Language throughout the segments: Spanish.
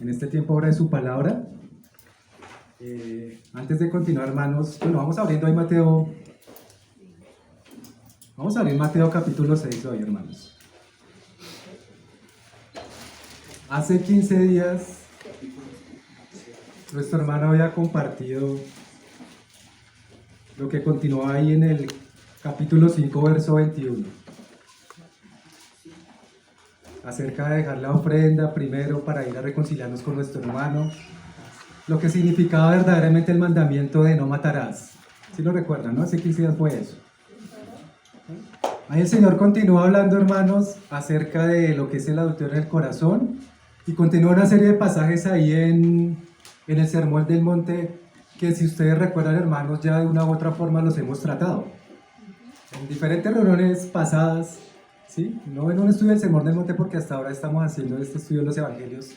en este tiempo ahora de su palabra. Antes de continuar, hermanos, bueno, vamos abriendo ahí Mateo. Vamos a abrir Mateo capítulo 6 hoy, hermanos. Hace 15 días, nuestro hermano había compartido lo que continúa ahí en el capítulo 5, verso 21. Acerca de dejar la ofrenda primero para ir a reconciliarnos con nuestro hermano. Lo que significaba verdaderamente el mandamiento de no matarás. ¿Sí lo recuerdan, no? Hace 15 días fue eso. Ahí el Señor continúa hablando, hermanos, acerca de lo que es el adulterio en el corazón. Y continúa una serie de pasajes ahí en el Sermón del Monte, que si ustedes recuerdan, hermanos, ya de una u otra forma los hemos tratado. En diferentes reuniones pasadas, ¿sí? No en un estudio del Sermón del Monte, porque hasta ahora estamos haciendo este estudio de los Evangelios,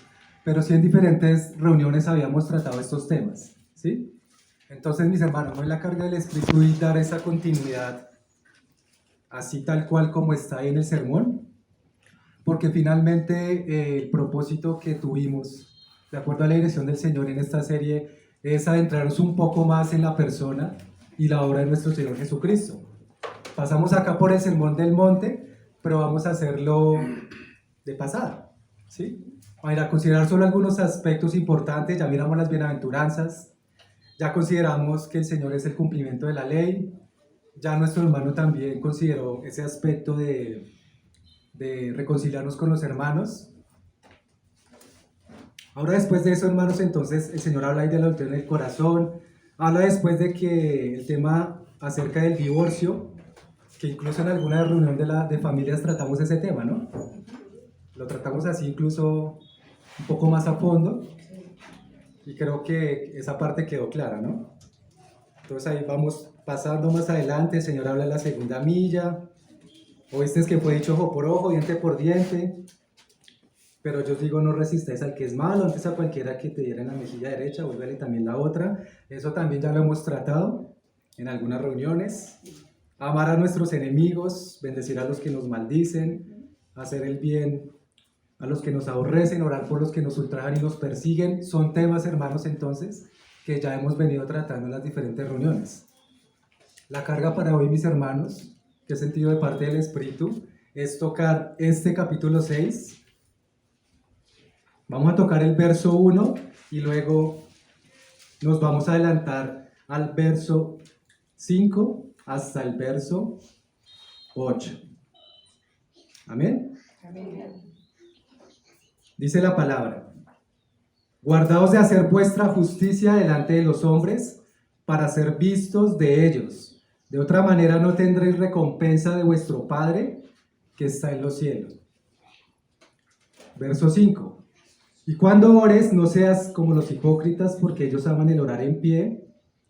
pero sí en diferentes reuniones habíamos tratado estos temas, ¿sí? Entonces, mis hermanos, no es la carga del Espíritu y dar esa continuidad así tal cual como está ahí en el sermón, porque finalmente el propósito que tuvimos, de acuerdo a la dirección del Señor en esta serie, es adentrarnos un poco más en la persona y la obra de nuestro Señor Jesucristo. Pasamos acá por el Sermón del Monte, pero vamos a hacerlo de pasada, ¿sí? Vamos a ir a considerar solo algunos aspectos importantes. Ya miramos las bienaventuranzas, ya consideramos que el Señor es el cumplimiento de la ley, ya nuestro hermano también consideró ese aspecto de reconciliarnos con los hermanos. Ahora, después de eso, hermanos, entonces el Señor habla ahí del adulterio en el corazón, habla después de que el tema acerca del divorcio, que incluso en alguna reunión de familias tratamos ese tema, ¿no? Lo tratamos así incluso un poco más a fondo, y creo que esa parte quedó clara, ¿no? Entonces ahí vamos pasando más adelante. El Señor habla de la segunda milla. Oíste que fue dicho ojo por ojo, diente por diente, pero yo os digo, no resistáis al que es malo, antes a cualquiera que te diera en la mejilla derecha, vuélvele también la otra. Eso también ya lo hemos tratado en algunas reuniones. Amar a nuestros enemigos, bendecir a los que nos maldicen, hacer el bien a los que nos aborrecen, orar por los que nos ultrajan y nos persiguen. Son temas, hermanos, entonces, que ya hemos venido tratando en las diferentes reuniones. La carga para hoy, mis hermanos, que he sentido de parte del Espíritu, es tocar este capítulo 6. Vamos a tocar el verso 1 y luego nos vamos a adelantar al verso 5 hasta el verso 8. ¿Amén? Amén. Dice la palabra: guardaos de hacer vuestra justicia delante de los hombres, para ser vistos de ellos. De otra manera no tendréis recompensa de vuestro Padre que está en los cielos. Verso 5. Y cuando ores, no seas como los hipócritas, porque ellos aman el orar en pie,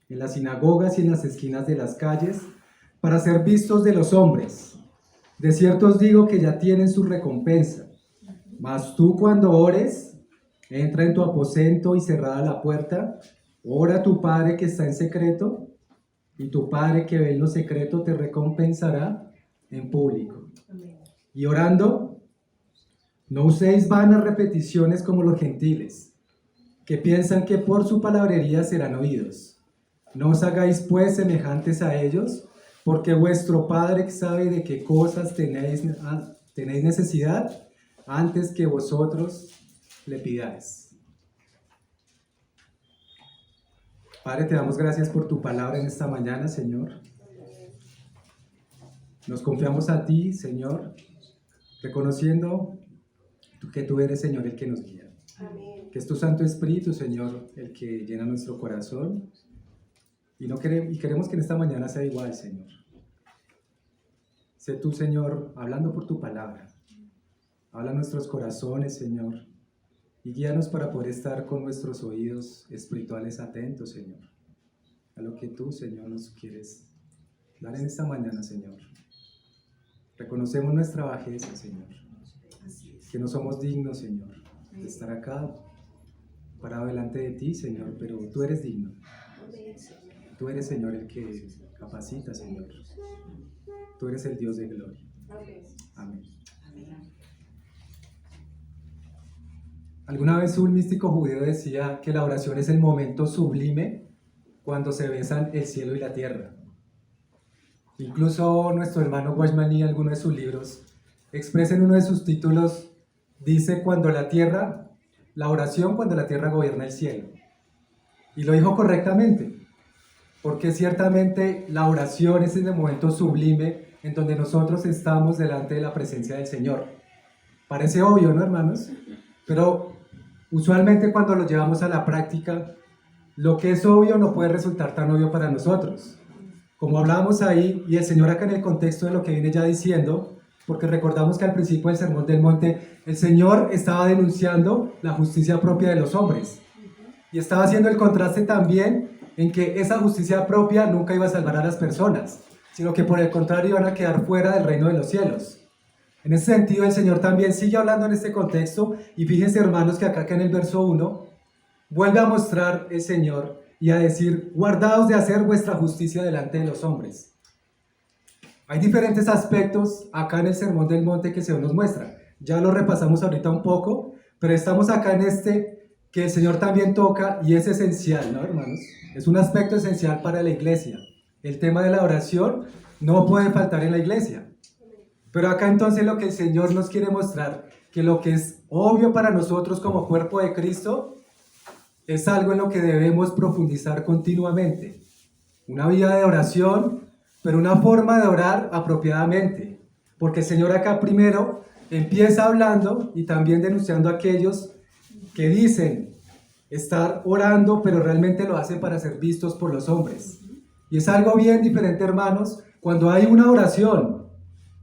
en las sinagogas y en las esquinas de las calles, para ser vistos de los hombres. De cierto os digo que ya tienen su recompensa. Mas tú, cuando ores, entra en tu aposento y cerrada la puerta, ora a tu Padre que está en secreto, y tu Padre que ve en lo secreto te recompensará en público. Y orando, no uséis vanas repeticiones como los gentiles, que piensan que por su palabrería serán oídos. No os hagáis pues semejantes a ellos, porque vuestro Padre sabe de qué cosas tenéis necesidad antes que vosotros le pidáis. Padre, te damos gracias por tu palabra en esta mañana, Señor. Nos confiamos a ti, Señor, reconociendo que tú eres, Señor, el que nos guía. Amén. Que es tu Santo Espíritu, Señor, el que llena nuestro corazón. Y queremos que en esta mañana sea igual, Señor. Sé tú, Señor, hablando por tu palabra. Habla a nuestros corazones, Señor. Y guíanos para poder estar con nuestros oídos espirituales atentos, Señor, a lo que tú, Señor, nos quieres dar en esta mañana, Señor. Reconocemos nuestra bajeza, Señor, que no somos dignos, Señor, de estar acá parado delante de ti, Señor, pero tú eres digno. Tú eres, Señor, el que capacita, Señor. Tú eres el Dios de gloria. Amén. Alguna vez un místico judío decía que la oración es el momento sublime cuando se besan el cielo y la tierra. Incluso nuestro hermano Guachmaní, en alguno de sus libros, expresa en uno de sus títulos, dice la oración cuando la tierra gobierna el cielo. Y lo dijo correctamente, porque ciertamente la oración es ese momento sublime en donde nosotros estamos delante de la presencia del Señor. Parece obvio, ¿no, hermanos? Pero usualmente cuando lo llevamos a la práctica, lo que es obvio no puede resultar tan obvio para nosotros. Como hablábamos ahí, y el Señor acá en el contexto de lo que viene ya diciendo, porque recordamos que al principio del Sermón del Monte, el Señor estaba denunciando la justicia propia de los hombres. Y estaba haciendo el contraste también en que esa justicia propia nunca iba a salvar a las personas, sino que por el contrario iban a quedar fuera del reino de los cielos. En ese sentido, el Señor también sigue hablando en este contexto, y fíjense, hermanos, que acá en el verso 1, vuelve a mostrar el Señor y a decir, guardaos de hacer vuestra justicia delante de los hombres. Hay diferentes aspectos acá en el Sermón del Monte que se nos muestra. Ya lo repasamos ahorita un poco, pero estamos acá en este que el Señor también toca y es esencial, ¿no, hermanos? Es un aspecto esencial para la iglesia. El tema de la oración no puede faltar en la iglesia. Pero acá entonces lo que el Señor nos quiere mostrar, que lo que es obvio para nosotros como cuerpo de Cristo, es algo en lo que debemos profundizar continuamente. Una vida de oración, pero una forma de orar apropiadamente. Porque el Señor acá primero empieza hablando y también denunciando a aquellos que dicen estar orando, pero realmente lo hacen para ser vistos por los hombres. Y es algo bien diferente, hermanos, cuando hay una oración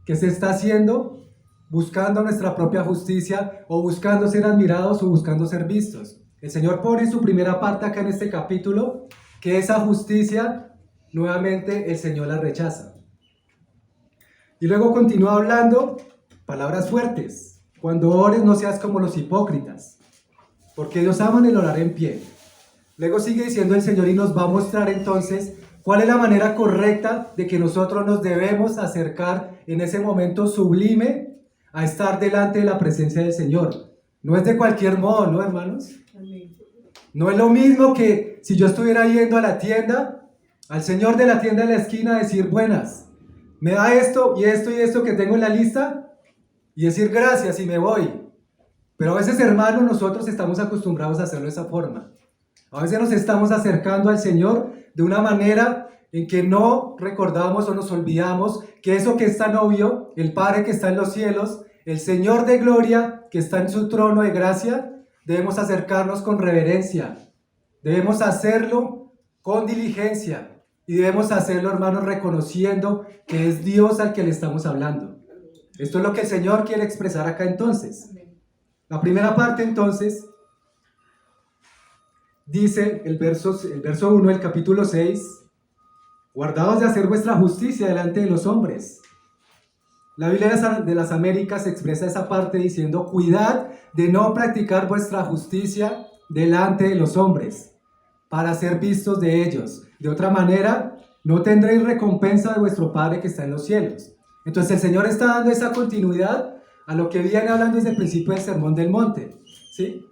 que se está haciendo buscando nuestra propia justicia o buscando ser admirados o buscando ser vistos. El Señor pone en su primera parte acá en este capítulo que esa justicia nuevamente el Señor la rechaza. Y luego continúa hablando palabras fuertes. Cuando ores no seas como los hipócritas, porque ellos aman el orar en pie. Luego sigue diciendo el Señor y nos va a mostrar entonces cuál es la manera correcta de que nosotros nos debemos acercar en ese momento sublime a estar delante de la presencia del Señor. No es de cualquier modo, ¿no, hermanos? No es lo mismo que si yo estuviera yendo a la tienda, al señor de la tienda de la esquina, decir buenas, me da esto y esto y esto que tengo en la lista, y decir gracias y me voy. Pero a veces, hermanos, nosotros estamos acostumbrados a hacerlo de esa forma. A veces nos estamos acercando al Señor de una manera en que no recordamos o nos olvidamos que eso que es tan obvio, el Padre que está en los cielos, el Señor de gloria que está en su trono de gracia, debemos acercarnos con reverencia, debemos hacerlo con diligencia y debemos hacerlo, hermanos, reconociendo que es Dios al que le estamos hablando. Esto es lo que el Señor quiere expresar acá entonces. La primera parte entonces dice el verso 1 del capítulo 6, guardaos de hacer vuestra justicia delante de los hombres. La Biblia de las Américas expresa esa parte diciendo, cuidad de no practicar vuestra justicia delante de los hombres, para ser vistos de ellos. De otra manera, no tendréis recompensa de vuestro Padre que está en los cielos. Entonces el Señor está dando esa continuidad a lo que viene hablando desde el principio del Sermón del Monte, ¿sí?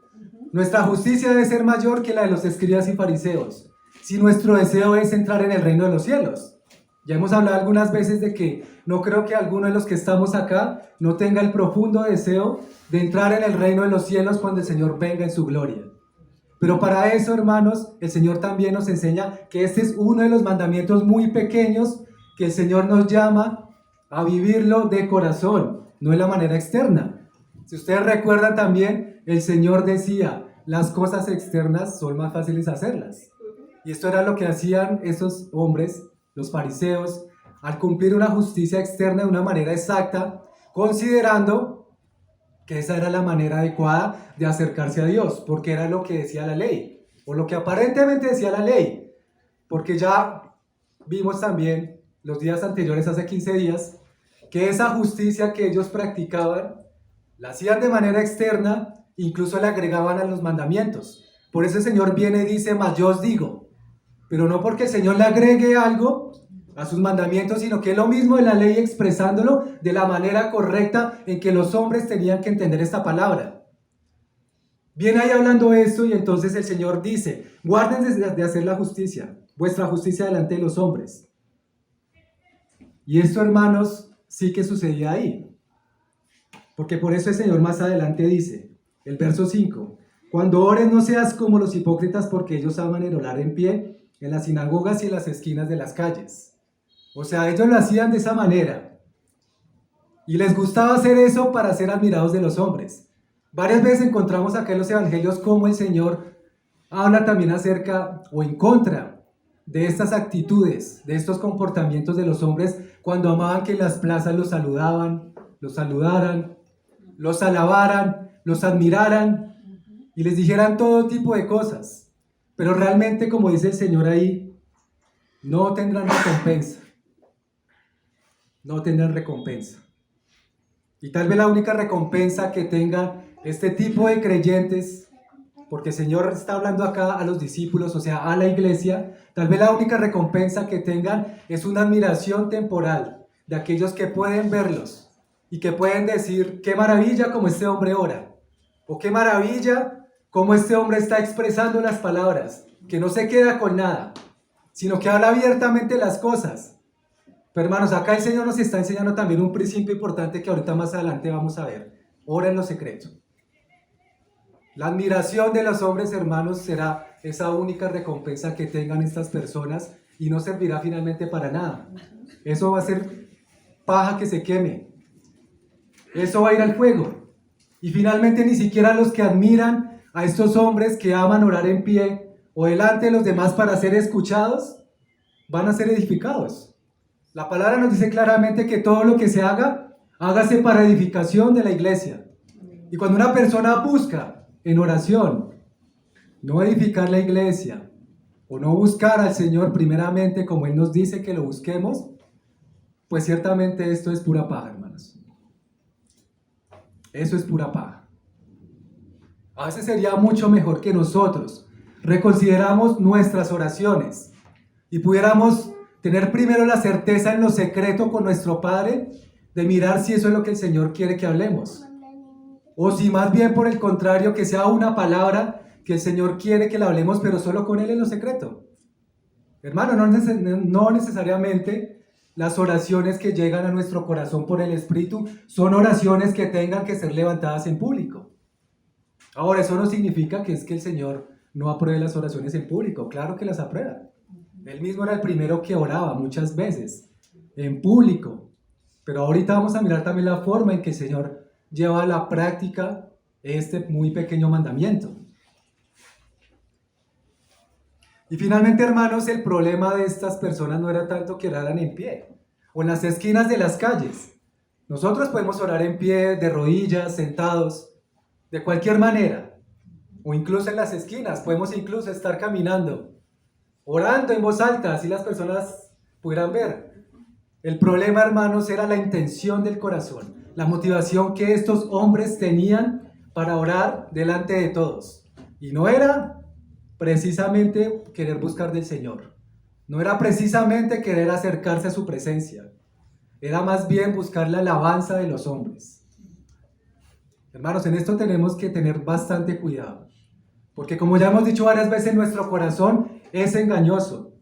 Nuestra justicia debe ser mayor que la de los escribas y fariseos, si nuestro deseo es entrar en el reino de los cielos. Ya hemos hablado algunas veces de que no creo que alguno de los que estamos acá no tenga el profundo deseo de entrar en el reino de los cielos cuando el Señor venga en su gloria. Pero para eso, hermanos, el Señor también nos enseña que este es uno de los mandamientos muy pequeños que el Señor nos llama a vivirlo de corazón, no de la manera externa. Si ustedes recuerdan también, el Señor decía, las cosas externas son más fáciles hacerlas. Y esto era lo que hacían esos hombres, los fariseos, al cumplir una justicia externa de una manera exacta, considerando que esa era la manera adecuada de acercarse a Dios, porque era lo que decía la ley, o lo que aparentemente decía la ley, porque ya vimos también los días anteriores, hace 15 días, que esa justicia que ellos practicaban, la hacían de manera externa, incluso le agregaban a los mandamientos. Por eso el Señor viene y dice, mas yo os digo, pero no porque el Señor le agregue algo a sus mandamientos, sino que es lo mismo de la ley expresándolo de la manera correcta en que los hombres tenían que entender esta palabra. Viene ahí hablando esto y entonces el Señor dice, guárdense de hacer la justicia, vuestra justicia delante de los hombres. Y esto, hermanos, sí que sucedía ahí. Porque por eso el Señor más adelante dice, el verso 5, cuando ores no seas como los hipócritas porque ellos aman el orar en pie en las sinagogas y en las esquinas de las calles. O sea, ellos lo hacían de esa manera. Y les gustaba hacer eso para ser admirados de los hombres. Varias veces encontramos acá en los evangelios cómo el Señor habla también acerca o en contra de estas actitudes, de estos comportamientos de los hombres cuando amaban que en las plazas los saludaban, los saludaran, los alabaran, los admiraran y les dijeran todo tipo de cosas. Pero realmente, como dice el Señor ahí, no tendrán recompensa. No tendrán recompensa. Y tal vez la única recompensa que tengan este tipo de creyentes, porque el Señor está hablando acá a los discípulos, o sea, a la iglesia, tal vez la única recompensa que tengan es una admiración temporal de aquellos que pueden verlos y que pueden decir, qué maravilla como este hombre ora, o qué maravilla como este hombre está expresando las palabras, que no se queda con nada, sino que habla abiertamente las cosas. Pero hermanos, acá el Señor nos está enseñando también un principio importante que ahorita más adelante vamos a ver. Ora en lo secreto. La admiración de los hombres, hermanos, será esa única recompensa que tengan estas personas y no servirá finalmente para nada. Eso va a ser paja que se queme. Eso va a ir al fuego. Y finalmente ni siquiera los que admiran a estos hombres que aman orar en pie o delante de los demás para ser escuchados, van a ser edificados. La palabra nos dice claramente que todo lo que se haga, hágase para edificación de la iglesia. Y cuando una persona busca en oración no edificar la iglesia o no buscar al Señor primeramente como Él nos dice que lo busquemos, pues ciertamente esto es pura paja, hermanos. Eso es pura paja. A veces sería mucho mejor que nosotros reconsideramos nuestras oraciones y pudiéramos tener primero la certeza en lo secreto con nuestro Padre de mirar si eso es lo que el Señor quiere que hablemos. O si más bien por el contrario, que sea una palabra que el Señor quiere que la hablemos, pero solo con Él en lo secreto. Hermano, no necesariamente las oraciones que llegan a nuestro corazón por el Espíritu son oraciones que tengan que ser levantadas en público. Ahora, eso no significa que es que el Señor no apruebe las oraciones en público. Claro que las aprueba. Él mismo era el primero que oraba muchas veces en público. Pero ahorita vamos a mirar también la forma en que el Señor lleva a la práctica este muy pequeño mandamiento. Y finalmente, hermanos, el problema de estas personas no era tanto que oraran en pie o en las esquinas de las calles. Nosotros podemos orar en pie, de rodillas, sentados, de cualquier manera. O incluso en las esquinas, podemos incluso estar caminando, orando en voz alta, así las personas pudieran ver. El problema, hermanos, era la intención del corazón, la motivación que estos hombres tenían para orar delante de todos. Y no era precisamente querer buscar del Señor. No era precisamente querer acercarse a su presencia. Era más bien buscar la alabanza de los hombres. Hermanos, en esto tenemos que tener bastante cuidado. Porque como ya hemos dicho varias veces, nuestro corazón es engañoso.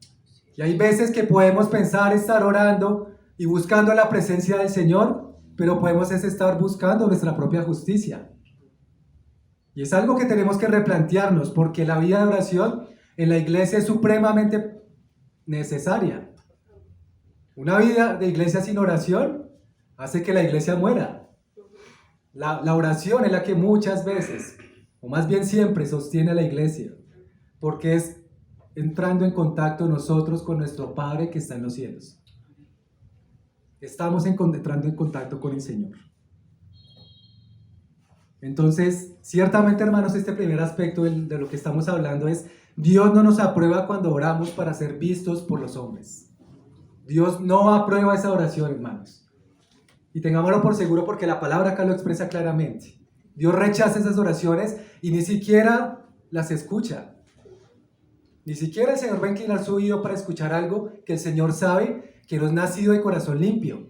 Y hay veces que podemos pensar estar orando y buscando la presencia del Señor, pero podemos estar buscando nuestra propia justicia. Y es algo que tenemos que replantearnos, porque la vida de oración en la iglesia es supremamente necesaria. Una vida de iglesia sin oración hace que la iglesia muera. La oración es la que muchas veces, o más bien siempre, sostiene a la iglesia, porque es entrando en contacto nosotros con nuestro Padre que está en los cielos. Estamos entrando en contacto con el Señor. Entonces, ciertamente, hermanos, este primer aspecto de lo que estamos hablando es: Dios no nos aprueba cuando oramos para ser vistos por los hombres. Dios no aprueba esa oración, hermanos. Y tengámoslo por seguro, porque la palabra acá lo expresa claramente. Dios rechaza esas oraciones y ni siquiera las escucha. Ni siquiera el Señor va a inclinar su oído para escuchar algo que el Señor sabe que no es nacido de corazón limpio.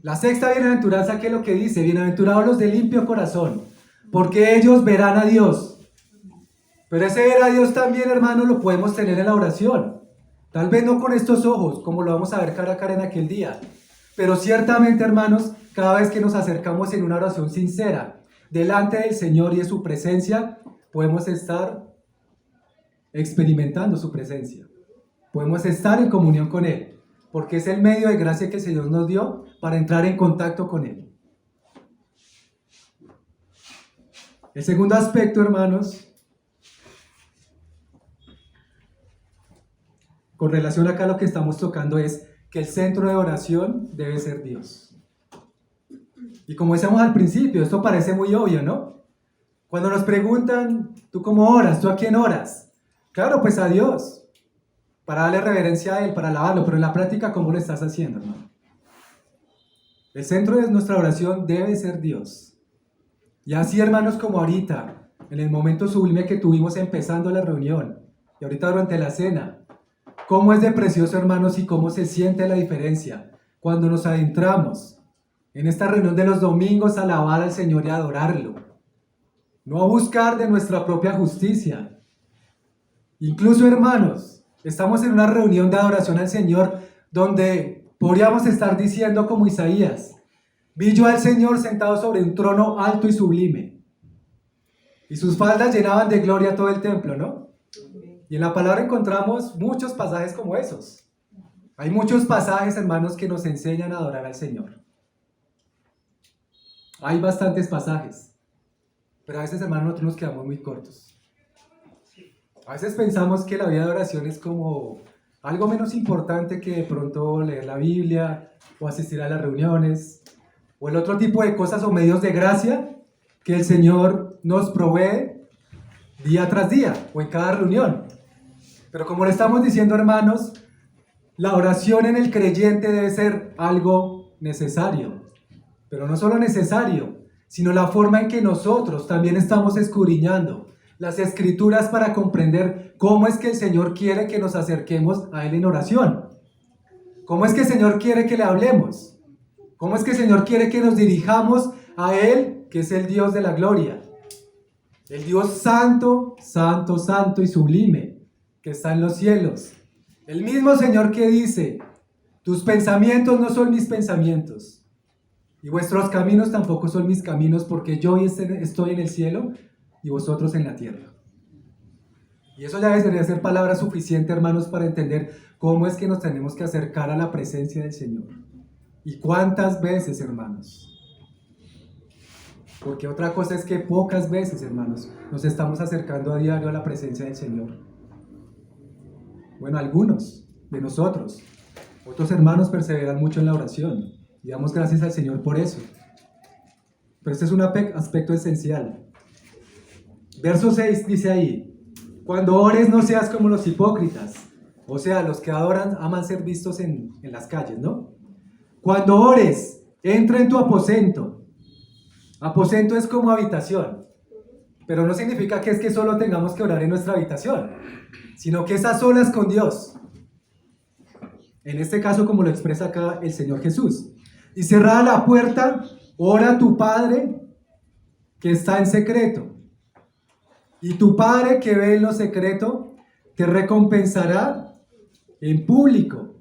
La sexta bienaventuranza, ¿qué es lo que dice? Bienaventurados los de limpio corazón, porque ellos verán a Dios. Pero ese ver a Dios también, hermanos, lo podemos tener en la oración. Tal vez no con estos ojos, como lo vamos a ver cara a cara en aquel día. Pero ciertamente, hermanos, cada vez que nos acercamos en una oración sincera, delante del Señor y de su presencia, podemos estar experimentando su presencia. Podemos estar en comunión con Él, porque es el medio de gracia que el Señor nos dio para entrar en contacto con Él. El segundo aspecto, hermanos, con relación acá a lo que estamos tocando, es que el centro de oración debe ser Dios. Y como decíamos al principio, esto parece muy obvio, ¿no? Cuando nos preguntan, ¿tú cómo oras? ¿Tú a quién oras? Claro, pues a Dios, para darle reverencia a Él, para alabarlo, pero en la práctica, ¿cómo lo estás haciendo, hermano? El centro de nuestra oración debe ser Dios. Y así, hermanos, como ahorita, en el momento sublime que tuvimos empezando la reunión, y ahorita durante la cena, cómo es de precioso, hermanos, y cómo se siente la diferencia cuando nos adentramos en esta reunión de los domingos a alabar al Señor y a adorarlo. No a buscar de nuestra propia justicia. Incluso, hermanos, estamos en una reunión de adoración al Señor donde podríamos estar diciendo como Isaías: vi yo al Señor sentado sobre un trono alto y sublime, y sus faldas llenaban de gloria todo el templo, ¿no? Y en la palabra encontramos muchos pasajes como esos. Hay muchos pasajes, hermanos, que nos enseñan a adorar al Señor. Hay bastantes pasajes, pero a veces, hermanos, nosotros nos quedamos muy cortos. A veces pensamos que la vida de oración es como algo menos importante que de pronto leer la Biblia o asistir a las reuniones o el otro tipo de cosas o medios de gracia que el Señor nos provee día tras día o en cada reunión. Pero como le estamos diciendo, hermanos, la oración en el creyente debe ser algo necesario. Pero no solo necesario, sino la forma en que nosotros también estamos escudriñando las Escrituras para comprender cómo es que el Señor quiere que nos acerquemos a Él en oración. Cómo es que el Señor quiere que le hablemos. Cómo es que el Señor quiere que nos dirijamos a Él, que es el Dios de la gloria. El Dios santo, santo, santo y sublime, que está en los cielos. El mismo Señor que dice: tus pensamientos no son mis pensamientos, y vuestros caminos tampoco son mis caminos, porque yo estoy en el cielo y vosotros en la tierra. Y eso ya debería ser palabra suficiente, hermanos, para entender cómo es que nos tenemos que acercar a la presencia del Señor. ¿Y cuántas veces, hermanos? Porque otra cosa es que pocas veces, hermanos, nos estamos acercando a diario a la presencia del Señor. Bueno, algunos de nosotros. Otros hermanos perseveran mucho en la oración. Y damos gracias al Señor por eso. Pero este es un aspecto esencial. Verso 6 dice ahí: cuando ores no seas como los hipócritas, o sea, los que adoran, aman ser vistos en las calles, ¿no? Cuando ores, entra en tu aposento. Aposento es como habitación, pero no significa que es que solo tengamos que orar en nuestra habitación, sino que es a solas con Dios. En este caso, como lo expresa acá el Señor Jesús. Y cerrada la puerta, ora a tu Padre que está en secreto. Y tu Padre que ve en lo secreto te recompensará en público.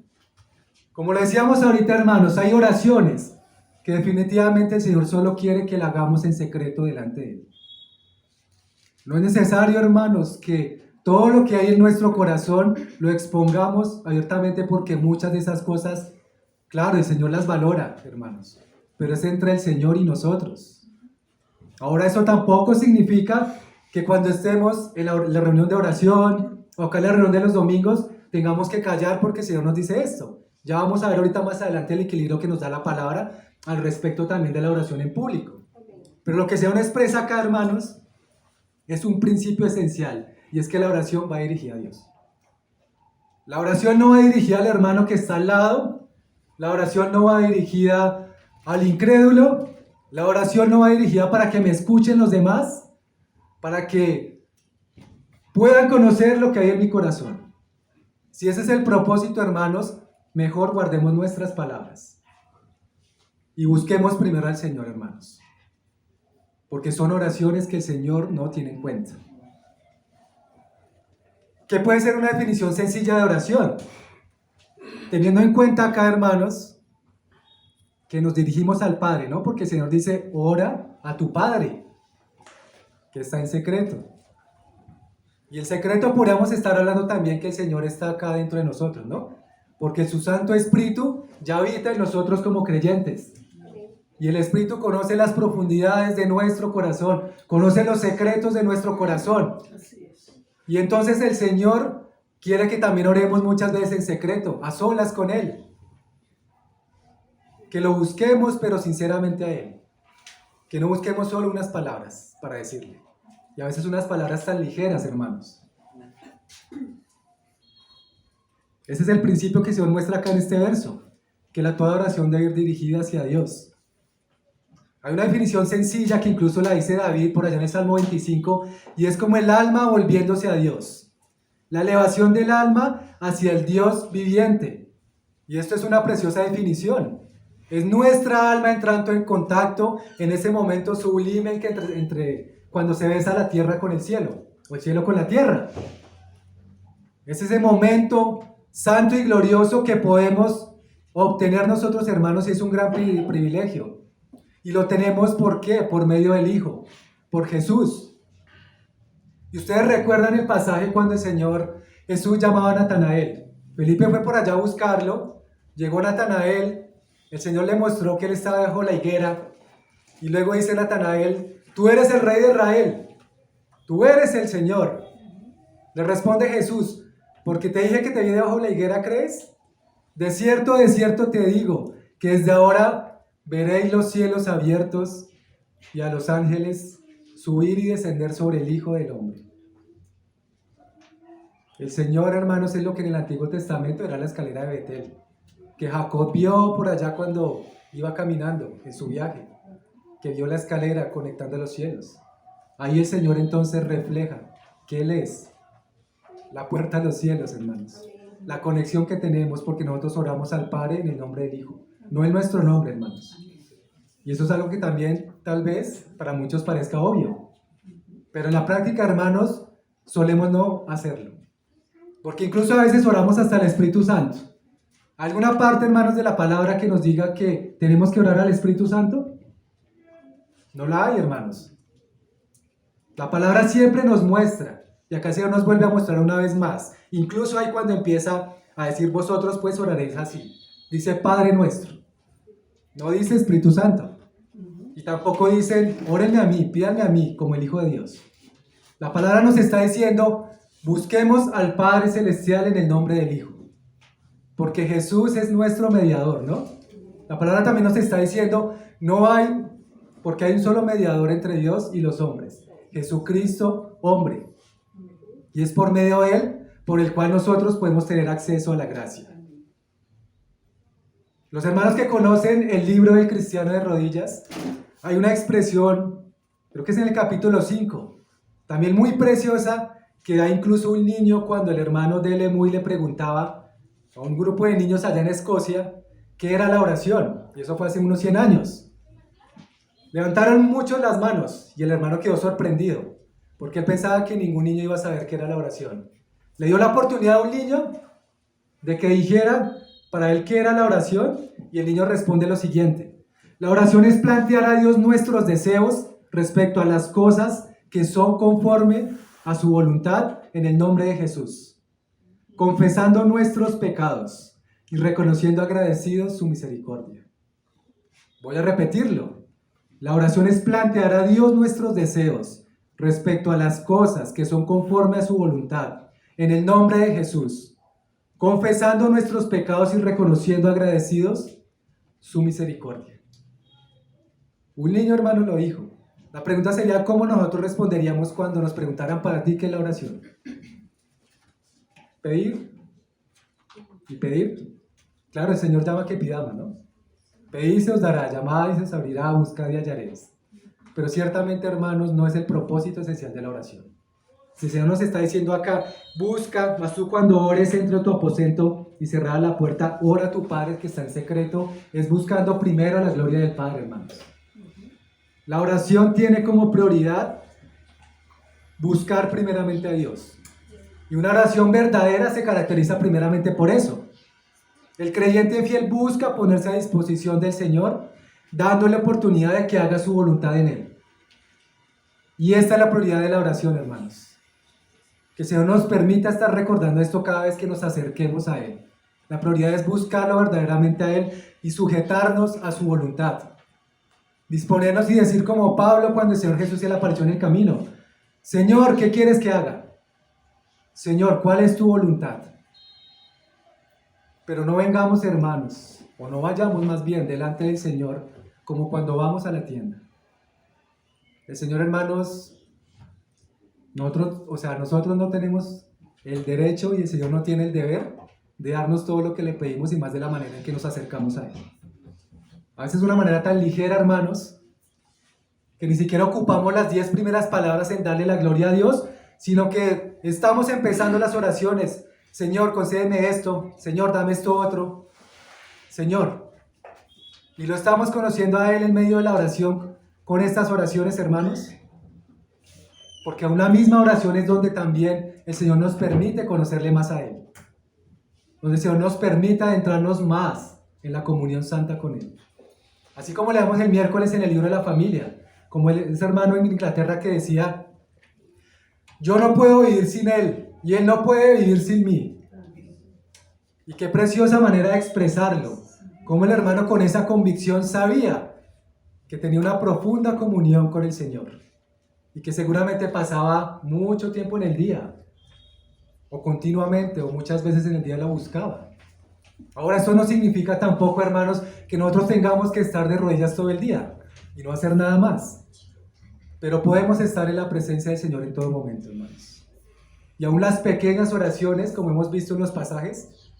Como lo decíamos ahorita, hermanos, hay oraciones que definitivamente el Señor solo quiere que la hagamos en secreto delante de Él. No es necesario, hermanos, que todo lo que hay en nuestro corazón lo expongamos abiertamente, porque muchas de esas cosas, claro, el Señor las valora, hermanos, pero es entre el Señor y nosotros. Ahora, eso tampoco significa que cuando estemos en la reunión de oración o acá en la reunión de los domingos tengamos que callar porque el Señor nos dice esto. Ya vamos a ver ahorita más adelante el equilibrio que nos da la palabra al respecto también de la oración en público. Pero lo que se nos expresa acá, hermanos, es un principio esencial, y es que la oración va dirigida a Dios. La oración no va dirigida al hermano que está al lado, la oración no va dirigida al incrédulo, la oración no va dirigida para que me escuchen los demás, para que puedan conocer lo que hay en mi corazón. Si ese es el propósito, hermanos, mejor guardemos nuestras palabras y busquemos primero al Señor, hermanos, porque son oraciones que el Señor no tiene en cuenta. ¿Qué puede ser una definición sencilla de oración? Teniendo en cuenta acá, hermanos, que nos dirigimos al Padre, ¿no? Porque el Señor dice, ora a tu Padre, que está en secreto. Y el secreto podríamos estar hablando también que el Señor está acá dentro de nosotros, ¿no? Porque su Santo Espíritu ya habita en nosotros como creyentes. Y el Espíritu conoce las profundidades de nuestro corazón, conoce los secretos de nuestro corazón. Y entonces el Señor quiere que también oremos muchas veces en secreto, a solas con Él. Que lo busquemos, pero sinceramente a Él. Que no busquemos solo unas palabras para decirle. Y a veces unas palabras tan ligeras, hermanos. Ese es el principio que se muestra acá en este verso. Que toda oración debe ir dirigida hacia Dios. Hay una definición sencilla que incluso la dice David por allá en el Salmo 25, y es como el alma volviéndose a Dios. La elevación del alma hacia el Dios viviente. Y esto es una preciosa definición. Es nuestra alma entrando en contacto en ese momento sublime que entre cuando se besa la tierra con el cielo, o el cielo con la tierra. Es ese momento santo y glorioso que podemos obtener nosotros, hermanos, y es un gran privilegio. Y lo tenemos, ¿por qué? Por medio del Hijo, por Jesús. Y ustedes recuerdan el pasaje cuando el Señor Jesús llamaba a Natanael. Felipe fue por allá a buscarlo, llegó Natanael, el Señor le mostró que él estaba bajo la higuera, y luego dice Natanael, tú eres el Rey de Israel, tú eres el Señor. Le responde Jesús, porque te dije que te vi debajo de la higuera, ¿crees? De cierto te digo, que desde ahora veréis los cielos abiertos y a los ángeles subir y descender sobre el Hijo del Hombre. El Señor, hermanos, es lo que en el Antiguo Testamento era la escalera de Betel, que Jacob vio por allá cuando iba caminando en su viaje, que vio la escalera conectando los cielos. Ahí el Señor entonces refleja que Él es la puerta a los cielos, hermanos. La conexión que tenemos porque nosotros oramos al Padre en el nombre del Hijo. No en nuestro nombre, hermanos. Y eso es algo que también, tal vez, para muchos parezca obvio. Pero en la práctica, hermanos, solemos no hacerlo. Porque incluso a veces oramos hasta el Espíritu Santo. ¿Alguna parte, hermanos, de la palabra que nos diga que tenemos que orar al Espíritu Santo? No la hay, hermanos. La palabra siempre nos muestra. Y acá el Señor nos vuelve a mostrar una vez más. Incluso ahí cuando empieza a decir vosotros pues oraréis así. Dice Padre nuestro. No dice Espíritu Santo. Y tampoco dicen, órenme a mí, pídanme a mí, como el Hijo de Dios. La palabra nos está diciendo, busquemos al Padre Celestial en el nombre del Hijo. Porque Jesús es nuestro mediador, ¿no? La palabra también nos está diciendo, no hay, porque hay un solo mediador entre Dios y los hombres. Jesucristo, hombre. Y es por medio de Él, por el cual nosotros podemos tener acceso a la gracia. Los hermanos que conocen el libro del cristiano de rodillas, hay una expresión, creo que es en el capítulo 5, también muy preciosa, que da incluso un niño cuando el hermano de Lemuy le preguntaba a un grupo de niños allá en Escocia qué era la oración, y eso fue hace unos 100 años. Levantaron muchos las manos y el hermano quedó sorprendido, porque él pensaba que ningún niño iba a saber qué era la oración. Le dio la oportunidad a un niño de que dijera para él qué era la oración, y el niño responde lo siguiente: la oración es plantear a Dios nuestros deseos respecto a las cosas que son conforme a su voluntad en el nombre de Jesús, confesando nuestros pecados y reconociendo agradecidos su misericordia. Voy a repetirlo. La oración es plantear a Dios nuestros deseos respecto a las cosas que son conforme a su voluntad en el nombre de Jesús, confesando nuestros pecados y reconociendo agradecidos su misericordia. Un niño, hermano, lo dijo. La pregunta sería, ¿cómo nosotros responderíamos cuando nos preguntaran para ti qué es la oración? Pedir y pedir. Claro, el Señor llama que pidamos, ¿no? Pedid y se os dará, llamad y se os abrirá, buscad y hallaréis. Pero ciertamente, hermanos, no es el propósito esencial de la oración. Si el Señor nos está diciendo acá, busca, mas tú cuando ores entre tu aposento y cerrada la puerta, ora a tu Padre que está en secreto, es buscando primero la gloria del Padre, hermanos. La oración tiene como prioridad buscar primeramente a Dios. Y una oración verdadera se caracteriza primeramente por eso. El creyente fiel busca ponerse a disposición del Señor, dándole oportunidad de que haga su voluntad en él. Y esta es la prioridad de la oración, hermanos. Que el Señor nos permita estar recordando esto cada vez que nos acerquemos a Él. La prioridad es buscarlo verdaderamente a Él y sujetarnos a su voluntad. Disponernos y decir como Pablo cuando el Señor Jesús se le apareció en el camino: Señor, ¿qué quieres que haga? Señor, ¿cuál es tu voluntad? Pero no vengamos, hermanos, o no vayamos más bien delante del Señor como cuando vamos a la tienda. El Señor, hermanos, nosotros no tenemos el derecho y el Señor no tiene el deber de darnos todo lo que le pedimos y más de la manera en que nos acercamos a Él. A veces de una manera tan ligera, hermanos, que ni siquiera ocupamos las 10 primeras palabras en darle la gloria a Dios, sino que estamos empezando las oraciones. Señor, concédeme esto. Señor, dame esto otro. Señor. Y lo estamos conociendo a Él en medio de la oración con estas oraciones, hermanos. Porque aún la misma oración es donde también el Señor nos permite conocerle más a Él. Donde el Señor nos permite adentrarnos más en la comunión santa con Él. Así como leemos el miércoles en el libro de la familia, como ese hermano en Inglaterra que decía: yo no puedo vivir sin Él y Él no puede vivir sin mí. Y qué preciosa manera de expresarlo. Como el hermano con esa convicción sabía que tenía una profunda comunión con el Señor. Y que seguramente pasaba mucho tiempo en el día, o continuamente, o muchas veces en el día la buscaba. Ahora, esto no significa tampoco, hermanos, que nosotros tengamos que estar de rodillas todo el día y no hacer nada más. Pero podemos estar en la presencia del Señor en todo momento, hermanos. Y aún las pequeñas oraciones, como hemos visto en los pasajes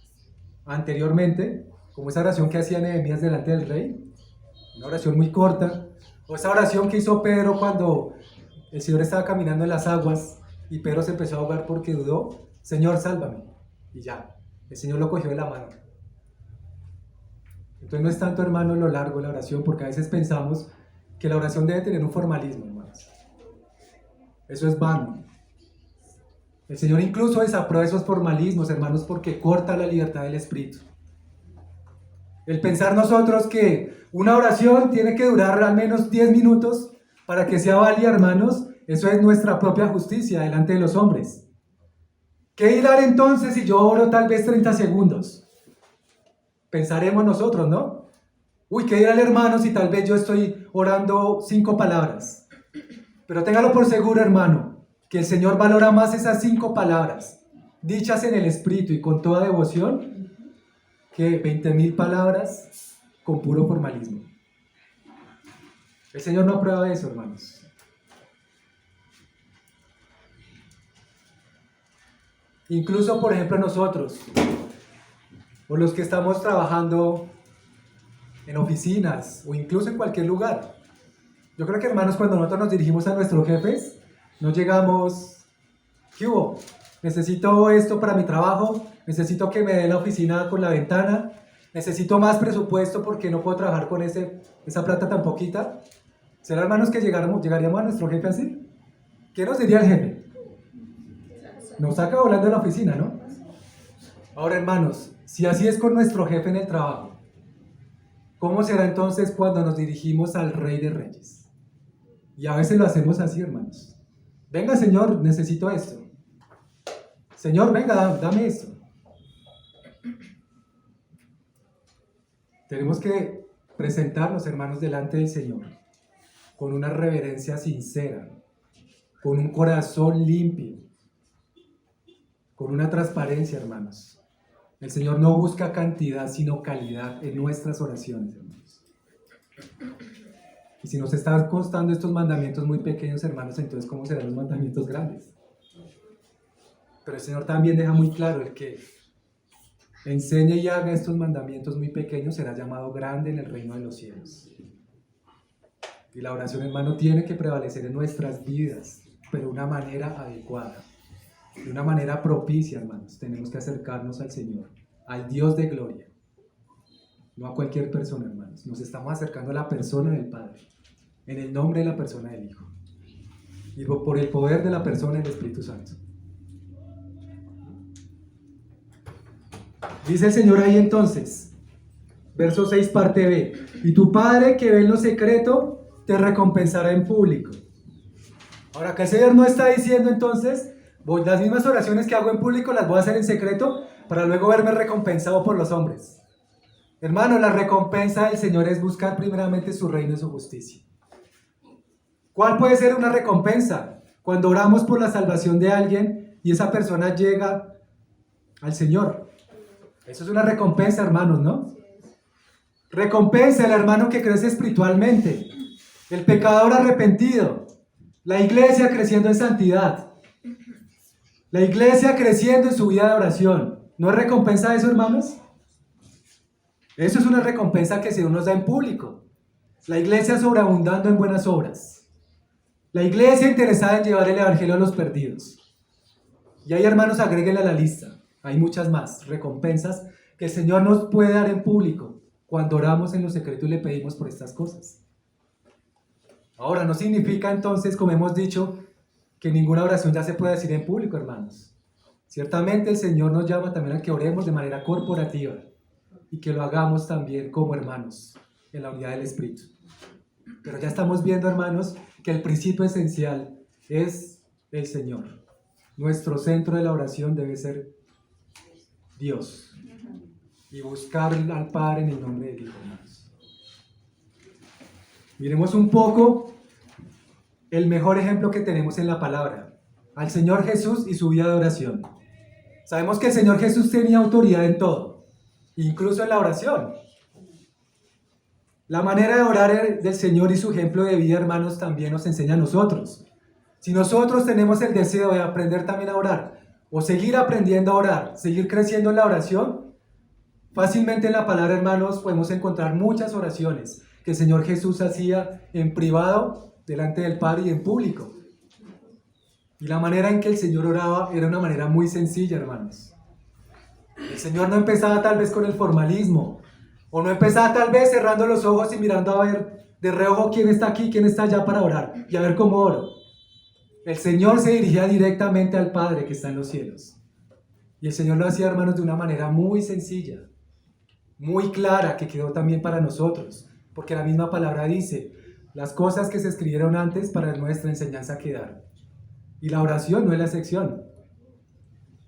anteriormente, como esa oración que hacía Nehemías delante del rey, una oración muy corta, o esa oración que hizo Pedro cuando el Señor estaba caminando en las aguas y Pedro se empezó a ahogar porque dudó: Señor, sálvame. Y ya, el Señor lo cogió de la mano. Entonces no es tanto, hermano, lo largo de la oración, porque a veces pensamos que la oración debe tener un formalismo, hermanos. Eso es vano. El Señor incluso desaprueba esos formalismos, hermanos, porque corta la libertad del espíritu. El pensar nosotros que una oración tiene que durar al menos 10 minutos para que sea válida, hermanos, eso es nuestra propia justicia delante de los hombres. ¿Qué dirán entonces si yo oro tal vez 30 segundos? Pensaremos nosotros, ¿no? Uy, ¿qué dirá el hermano si tal vez yo estoy orando 5 palabras? Pero téngalo por seguro, hermano, que el Señor valora más esas 5 palabras, dichas en el Espíritu y con toda devoción, que 20.000 palabras con puro formalismo. El Señor no aprueba eso, hermanos. Incluso, por ejemplo, nosotros, o los que estamos trabajando en oficinas, o incluso en cualquier lugar. Yo creo que, hermanos, cuando nosotros nos dirigimos a nuestros jefes, no llegamos: ¿qué hubo? Necesito esto para mi trabajo, necesito que me dé la oficina con la ventana, necesito más presupuesto porque no puedo trabajar con esa plata tan poquita. ¿Será, hermanos, que llegaríamos a nuestro jefe así? ¿Qué nos diría el jefe? Nos saca volando de la oficina, ¿no? Ahora, hermanos, si así es con nuestro jefe en el trabajo, ¿cómo será entonces cuando nos dirigimos al Rey de Reyes? Y a veces lo hacemos así, hermanos. Venga, Señor, necesito esto. Señor, venga, dame esto. Tenemos que presentarnos, hermanos, delante del Señor con una reverencia sincera, con un corazón limpio, con una transparencia, hermanos. El Señor no busca cantidad, sino calidad en nuestras oraciones, hermanos. Y si nos están costando estos mandamientos muy pequeños, hermanos, entonces ¿cómo serán los mandamientos grandes? Pero el Señor también deja muy claro: el que enseñe y haga estos mandamientos muy pequeños será llamado grande en el reino de los cielos. Y la oración, hermano, tiene que prevalecer en nuestras vidas, pero de una manera adecuada, de una manera propicia, hermanos. Tenemos que acercarnos al Señor, al Dios de gloria, no a cualquier persona, hermanos. Nos estamos acercando a la persona del Padre, en el nombre de la persona del Hijo, y por el poder de la persona del Espíritu Santo. Dice el Señor ahí entonces, verso 6 parte B, y tu Padre que ve en lo secreto te recompensará en público. Ahora acá el Señor no está diciendo entonces, las mismas oraciones que hago en público las voy a hacer en secreto para luego verme recompensado por los hombres. Hermano, la recompensa del Señor es buscar primeramente su reino y su justicia. ¿Cuál puede ser una recompensa? Cuando oramos por la salvación de alguien y esa persona llega al Señor. Eso es una recompensa, hermanos, ¿no? Recompensa el hermano que crece espiritualmente, el pecador arrepentido, la iglesia creciendo en santidad, la iglesia creciendo en su vida de oración. ¿No es recompensa eso, hermanos? Eso es una recompensa que el Señor nos da en público. La iglesia sobreabundando en buenas obras. La iglesia interesada en llevar el evangelio a los perdidos. Y ahí, hermanos, agréguenle a la lista. Hay muchas más recompensas que el Señor nos puede dar en público cuando oramos en lo secreto y le pedimos por estas cosas. Ahora, no significa entonces, como hemos dicho, que ninguna oración ya se puede decir en público, hermanos. Ciertamente el Señor nos llama también a que oremos de manera corporativa y que lo hagamos también como hermanos en la unidad del Espíritu. Pero ya estamos viendo, hermanos, que el principio esencial es el Señor. Nuestro centro de la oración debe ser Dios y buscar al Padre en el nombre de Dios, hermanos. Miremos un poco el mejor ejemplo que tenemos en la palabra, al Señor Jesús y su vida de oración. Sabemos que el Señor Jesús tenía autoridad en todo, incluso en la oración. La manera de orar del Señor y su ejemplo de vida, hermanos, también nos enseña a nosotros. Si nosotros tenemos el deseo de aprender también a orar, o seguir aprendiendo a orar, seguir creciendo en la oración, fácilmente en la palabra, hermanos, podemos encontrar muchas oraciones que el Señor Jesús hacía en privado, delante del Padre y en público. Y la manera en que el Señor oraba era una manera muy sencilla, hermanos. El Señor no empezaba tal vez con el formalismo, o no empezaba tal vez cerrando los ojos y mirando a ver de reojo quién está aquí, quién está allá para orar, y a ver cómo oro. El Señor se dirigía directamente al Padre que está en los cielos. Y el Señor lo hacía, hermanos, de una manera muy sencilla, muy clara, que quedó también para nosotros. Porque la misma palabra dice, las cosas que se escribieron antes para nuestra enseñanza quedaron. Y la oración no es la excepción.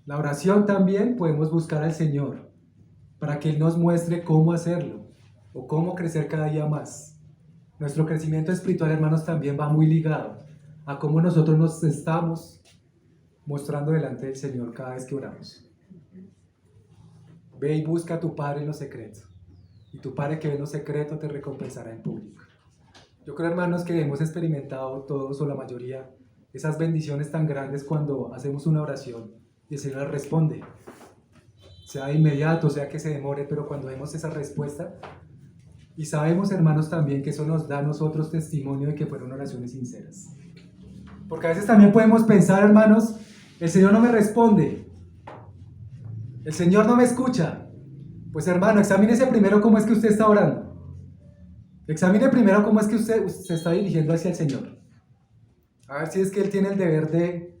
La oración también podemos buscar al Señor para que Él nos muestre cómo hacerlo o cómo crecer cada día más. Nuestro crecimiento espiritual, hermanos, también va muy ligado a cómo nosotros nos estamos mostrando delante del Señor cada vez que oramos. Ve y busca a tu Padre en lo secreto, y tu Padre que ve en lo secreto te recompensará en público. Yo creo, hermanos, que hemos experimentado todos o la mayoría esas bendiciones tan grandes cuando hacemos una oración y el Señor responde. Sea de inmediato, sea que se demore, pero cuando vemos esa respuesta, y sabemos, hermanos, también que eso nos da a nosotros testimonio de que fueron oraciones sinceras. Porque a veces también podemos pensar, hermanos, el Señor no me responde, el Señor no me escucha. Pues, hermano, examínese primero cómo es que usted está orando. Examine primero cómo es que usted se está dirigiendo hacia el Señor. A ver si es que Él tiene el deber de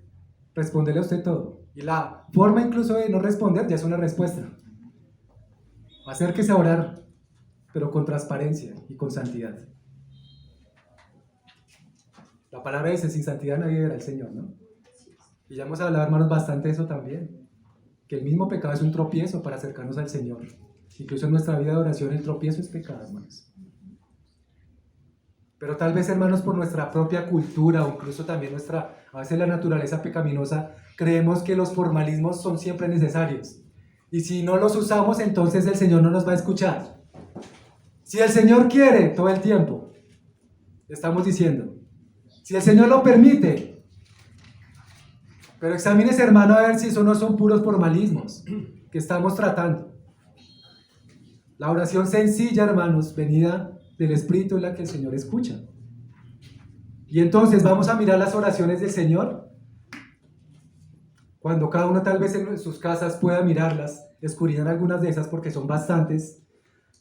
responderle a usted todo. Y la forma incluso de no responder ya es una respuesta. Acérquese a orar, pero con transparencia y con santidad. La palabra dice, sin santidad nadie verá al Señor, ¿no? Y ya hemos hablado, hermanos, bastante de eso también. Que el mismo pecado es un tropiezo para acercarnos al Señor. Incluso en nuestra vida de oración el tropiezo es pecado, hermanos. Pero tal vez, hermanos, por nuestra propia cultura o incluso también a veces la naturaleza pecaminosa, creemos que los formalismos son siempre necesarios. Y si no los usamos, entonces el Señor no nos va a escuchar. Si el Señor quiere, todo el tiempo, estamos diciendo. Si el Señor lo permite. Pero examínese, hermano, a ver si eso no son puros formalismos que estamos tratando. La oración sencilla, hermanos, venida del Espíritu es la que el Señor escucha. Y entonces vamos a mirar las oraciones del Señor. Cuando cada uno tal vez en sus casas pueda mirarlas, escudriñar algunas de esas porque son bastantes.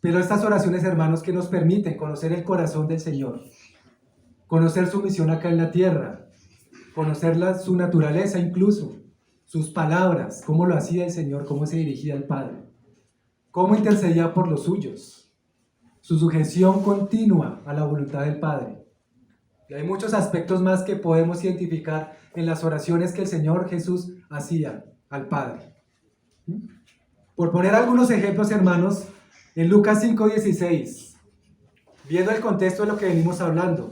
Pero estas oraciones, hermanos, que nos permiten conocer el corazón del Señor, conocer su misión acá en la tierra, conocer su naturaleza incluso, sus palabras, cómo lo hacía el Señor, cómo se dirigía al Padre. cómo intercedía por los suyos, su sujeción continua a la voluntad del Padre. Y hay muchos aspectos más que podemos identificar en las oraciones que el Señor Jesús hacía al Padre. Por poner algunos ejemplos, hermanos, en Lucas 5:16, viendo el contexto de lo que venimos hablando,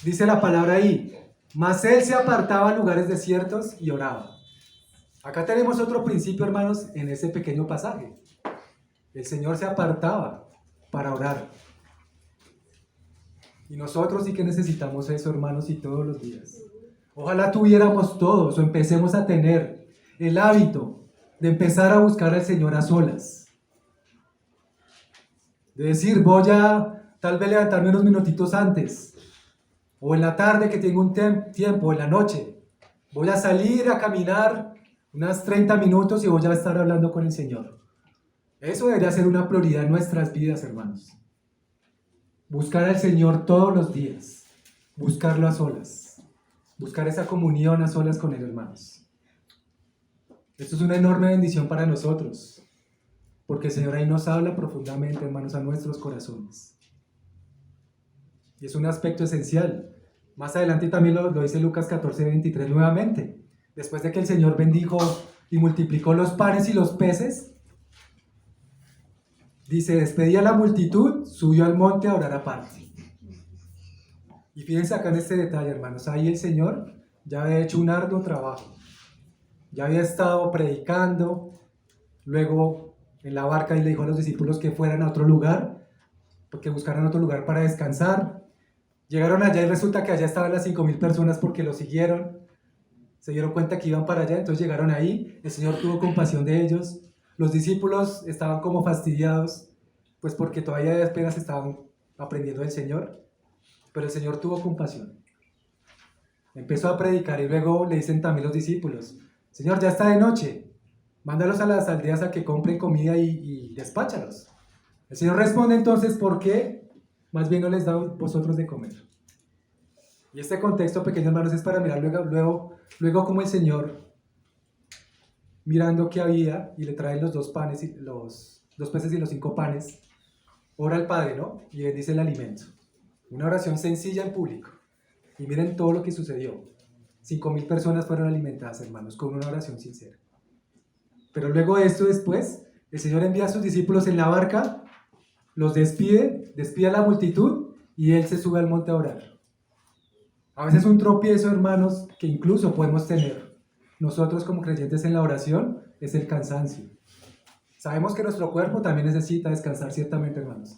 dice la palabra ahí: mas él se apartaba a lugares desiertos y oraba. Acá tenemos otro principio, hermanos, en ese pequeño pasaje. El Señor se apartaba para orar. Y nosotros sí que necesitamos eso, hermanos, y todos los días. Ojalá tuviéramos todos o empecemos a tener el hábito de empezar a buscar al Señor a solas. De decir, voy a tal vez levantarme unos minutitos antes, o en la tarde que tengo un tiempo, en la noche. Voy a salir a caminar unas 30 minutos y voy a estar hablando con el Señor. Eso debería ser una prioridad en nuestras vidas, hermanos. Buscar al Señor todos los días, buscarlo a solas, buscar esa comunión a solas con Él, hermanos. Esto es una enorme bendición para nosotros, porque el Señor ahí nos habla profundamente, hermanos, a nuestros corazones. Y es un aspecto esencial. Más adelante también lo dice Lucas 14:23 nuevamente. Después de que el Señor bendijo y multiplicó los panes y los peces, dice, despedía a la multitud, subió al monte a orar aparte. Y fíjense acá en este detalle, hermanos, ahí el Señor ya había hecho un arduo trabajo. Ya había estado predicando, luego en la barca y le dijo a los discípulos que fueran a otro lugar, porque buscaran otro lugar para descansar. Llegaron allá y resulta que allá estaban las 5,000 personas porque lo siguieron. Se dieron cuenta que iban para allá, entonces llegaron ahí, el Señor tuvo compasión de ellos. Los discípulos estaban como fastidiados, pues porque todavía apenas estaban aprendiendo del Señor, pero el Señor tuvo compasión. Empezó a predicar y luego le dicen también los discípulos, Señor, ya está de noche, mándalos a las aldeas a que compren comida y despáchalos. El Señor responde entonces, ¿por qué? Más bien no les da vosotros de comer. Y este contexto, pequeños hermanos, es para mirar luego como el Señor, mirando qué había, y le traen los 2 panes, y los 2 peces y los 5 panes, ora al Padre, ¿no? Y bendice el alimento. Una oración sencilla en público. Y miren todo lo que sucedió. 5,000 personas fueron alimentadas, hermanos, con una oración sincera. Pero luego de esto, después, el Señor envía a sus discípulos en la barca, los despide a la multitud, y Él se sube al monte a orar. A veces un tropiezo, hermanos, que incluso podemos tener nosotros como creyentes en la oración, es el cansancio. Sabemos que nuestro cuerpo también necesita descansar, ciertamente, hermanos.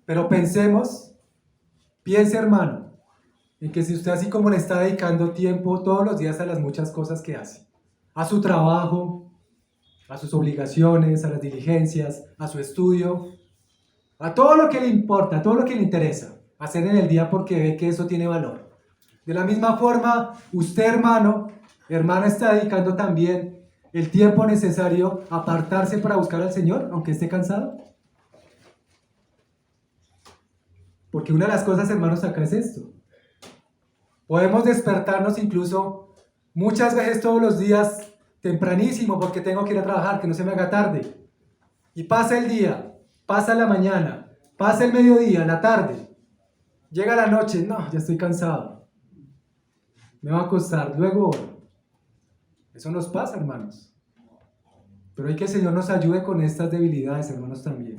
Pero piense, hermano, en que si usted así como le está dedicando tiempo todos los días a las muchas cosas que hace, a su trabajo, a sus obligaciones, a las diligencias, a su estudio, a todo lo que le importa, a todo lo que le interesa hacer en el día porque ve que eso tiene valor. De la misma forma, usted, hermana, está dedicando también el tiempo necesario a apartarse para buscar al Señor, aunque esté cansado. Porque una de las cosas, hermanos, acá es esto. Podemos despertarnos incluso muchas veces todos los días tempranísimo porque tengo que ir a trabajar, que no se me haga tarde. Y pasa el día, pasa la mañana, pasa el mediodía, la tarde. Llega la noche, no, ya estoy cansado. Me va a acostar, luego eso nos pasa, hermanos. Pero hay que el Señor nos ayude con estas debilidades, hermanos, también.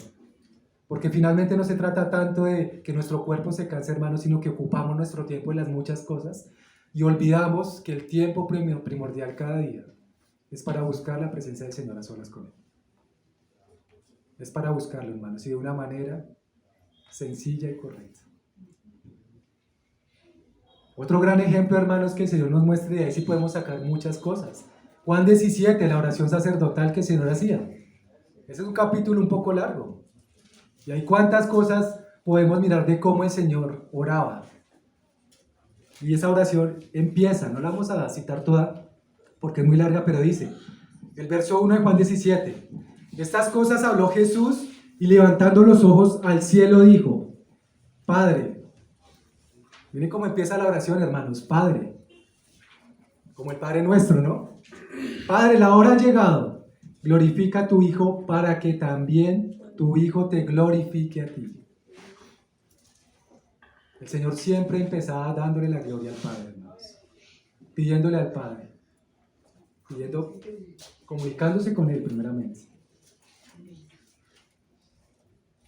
Porque finalmente no se trata tanto de que nuestro cuerpo se canse, hermanos, sino que ocupamos nuestro tiempo en las muchas cosas y olvidamos que el tiempo primordial cada día es para buscar la presencia del Señor a solas con Él. Es para buscarlo, hermanos, y de una manera sencilla y correcta. Otro gran ejemplo, hermanos, que el Señor nos muestre, de ahí sí podemos sacar muchas cosas. Juan 17, la oración sacerdotal que el Señor hacía. Ese es un capítulo un poco largo. Y hay cuántas cosas podemos mirar de cómo el Señor oraba. Y esa oración empieza, no la vamos a citar toda porque es muy larga, pero dice, el verso 1 de Juan 17, estas cosas habló Jesús y levantando los ojos al cielo dijo, Padre, miren cómo empieza la oración, hermanos, Padre, como el Padre nuestro, ¿no? Padre, la hora ha llegado, glorifica a tu Hijo para que también tu Hijo te glorifique a ti. El Señor siempre empezaba dándole la gloria al Padre, hermanos, pidiéndole al Padre, comunicándose con Él primeramente.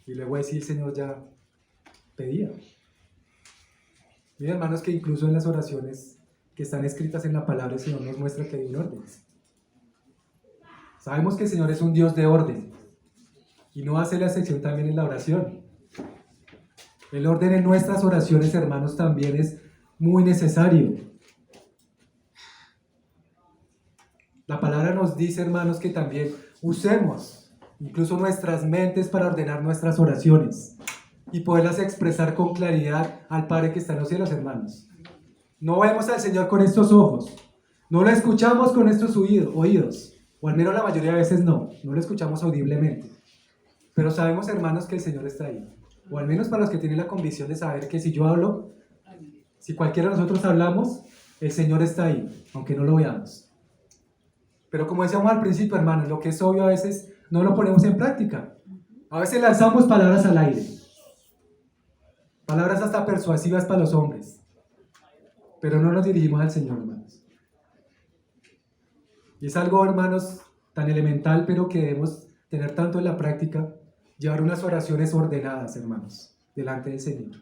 Y luego así el Señor ya pedía. Miren, hermanos, que incluso en las oraciones que están escritas en la palabra, el Señor nos muestra que hay un orden. Sabemos que el Señor es un Dios de orden y no hace la excepción también en la oración. El orden en nuestras oraciones, hermanos, también es muy necesario. La palabra nos dice, hermanos, que también usemos incluso nuestras mentes para ordenar nuestras oraciones y poderlas expresar con claridad al Padre que está en los cielos, hermanos. No vemos al Señor con estos ojos, no lo escuchamos con estos oídos, o al menos la mayoría de veces no lo escuchamos audiblemente. Pero sabemos, hermanos, que el Señor está ahí. O al menos para los que tienen la convicción de saber que si yo hablo, si cualquiera de nosotros hablamos, el Señor está ahí, aunque no lo veamos. Pero como decíamos al principio, hermanos, lo que es obvio a veces no lo ponemos en práctica. A veces lanzamos palabras al aire. Palabras hasta persuasivas para los hombres. Pero no nos dirigimos al Señor, hermanos. Y es algo, hermanos, tan elemental, pero que debemos tener tanto en la práctica, llevar unas oraciones ordenadas, hermanos, delante del Señor.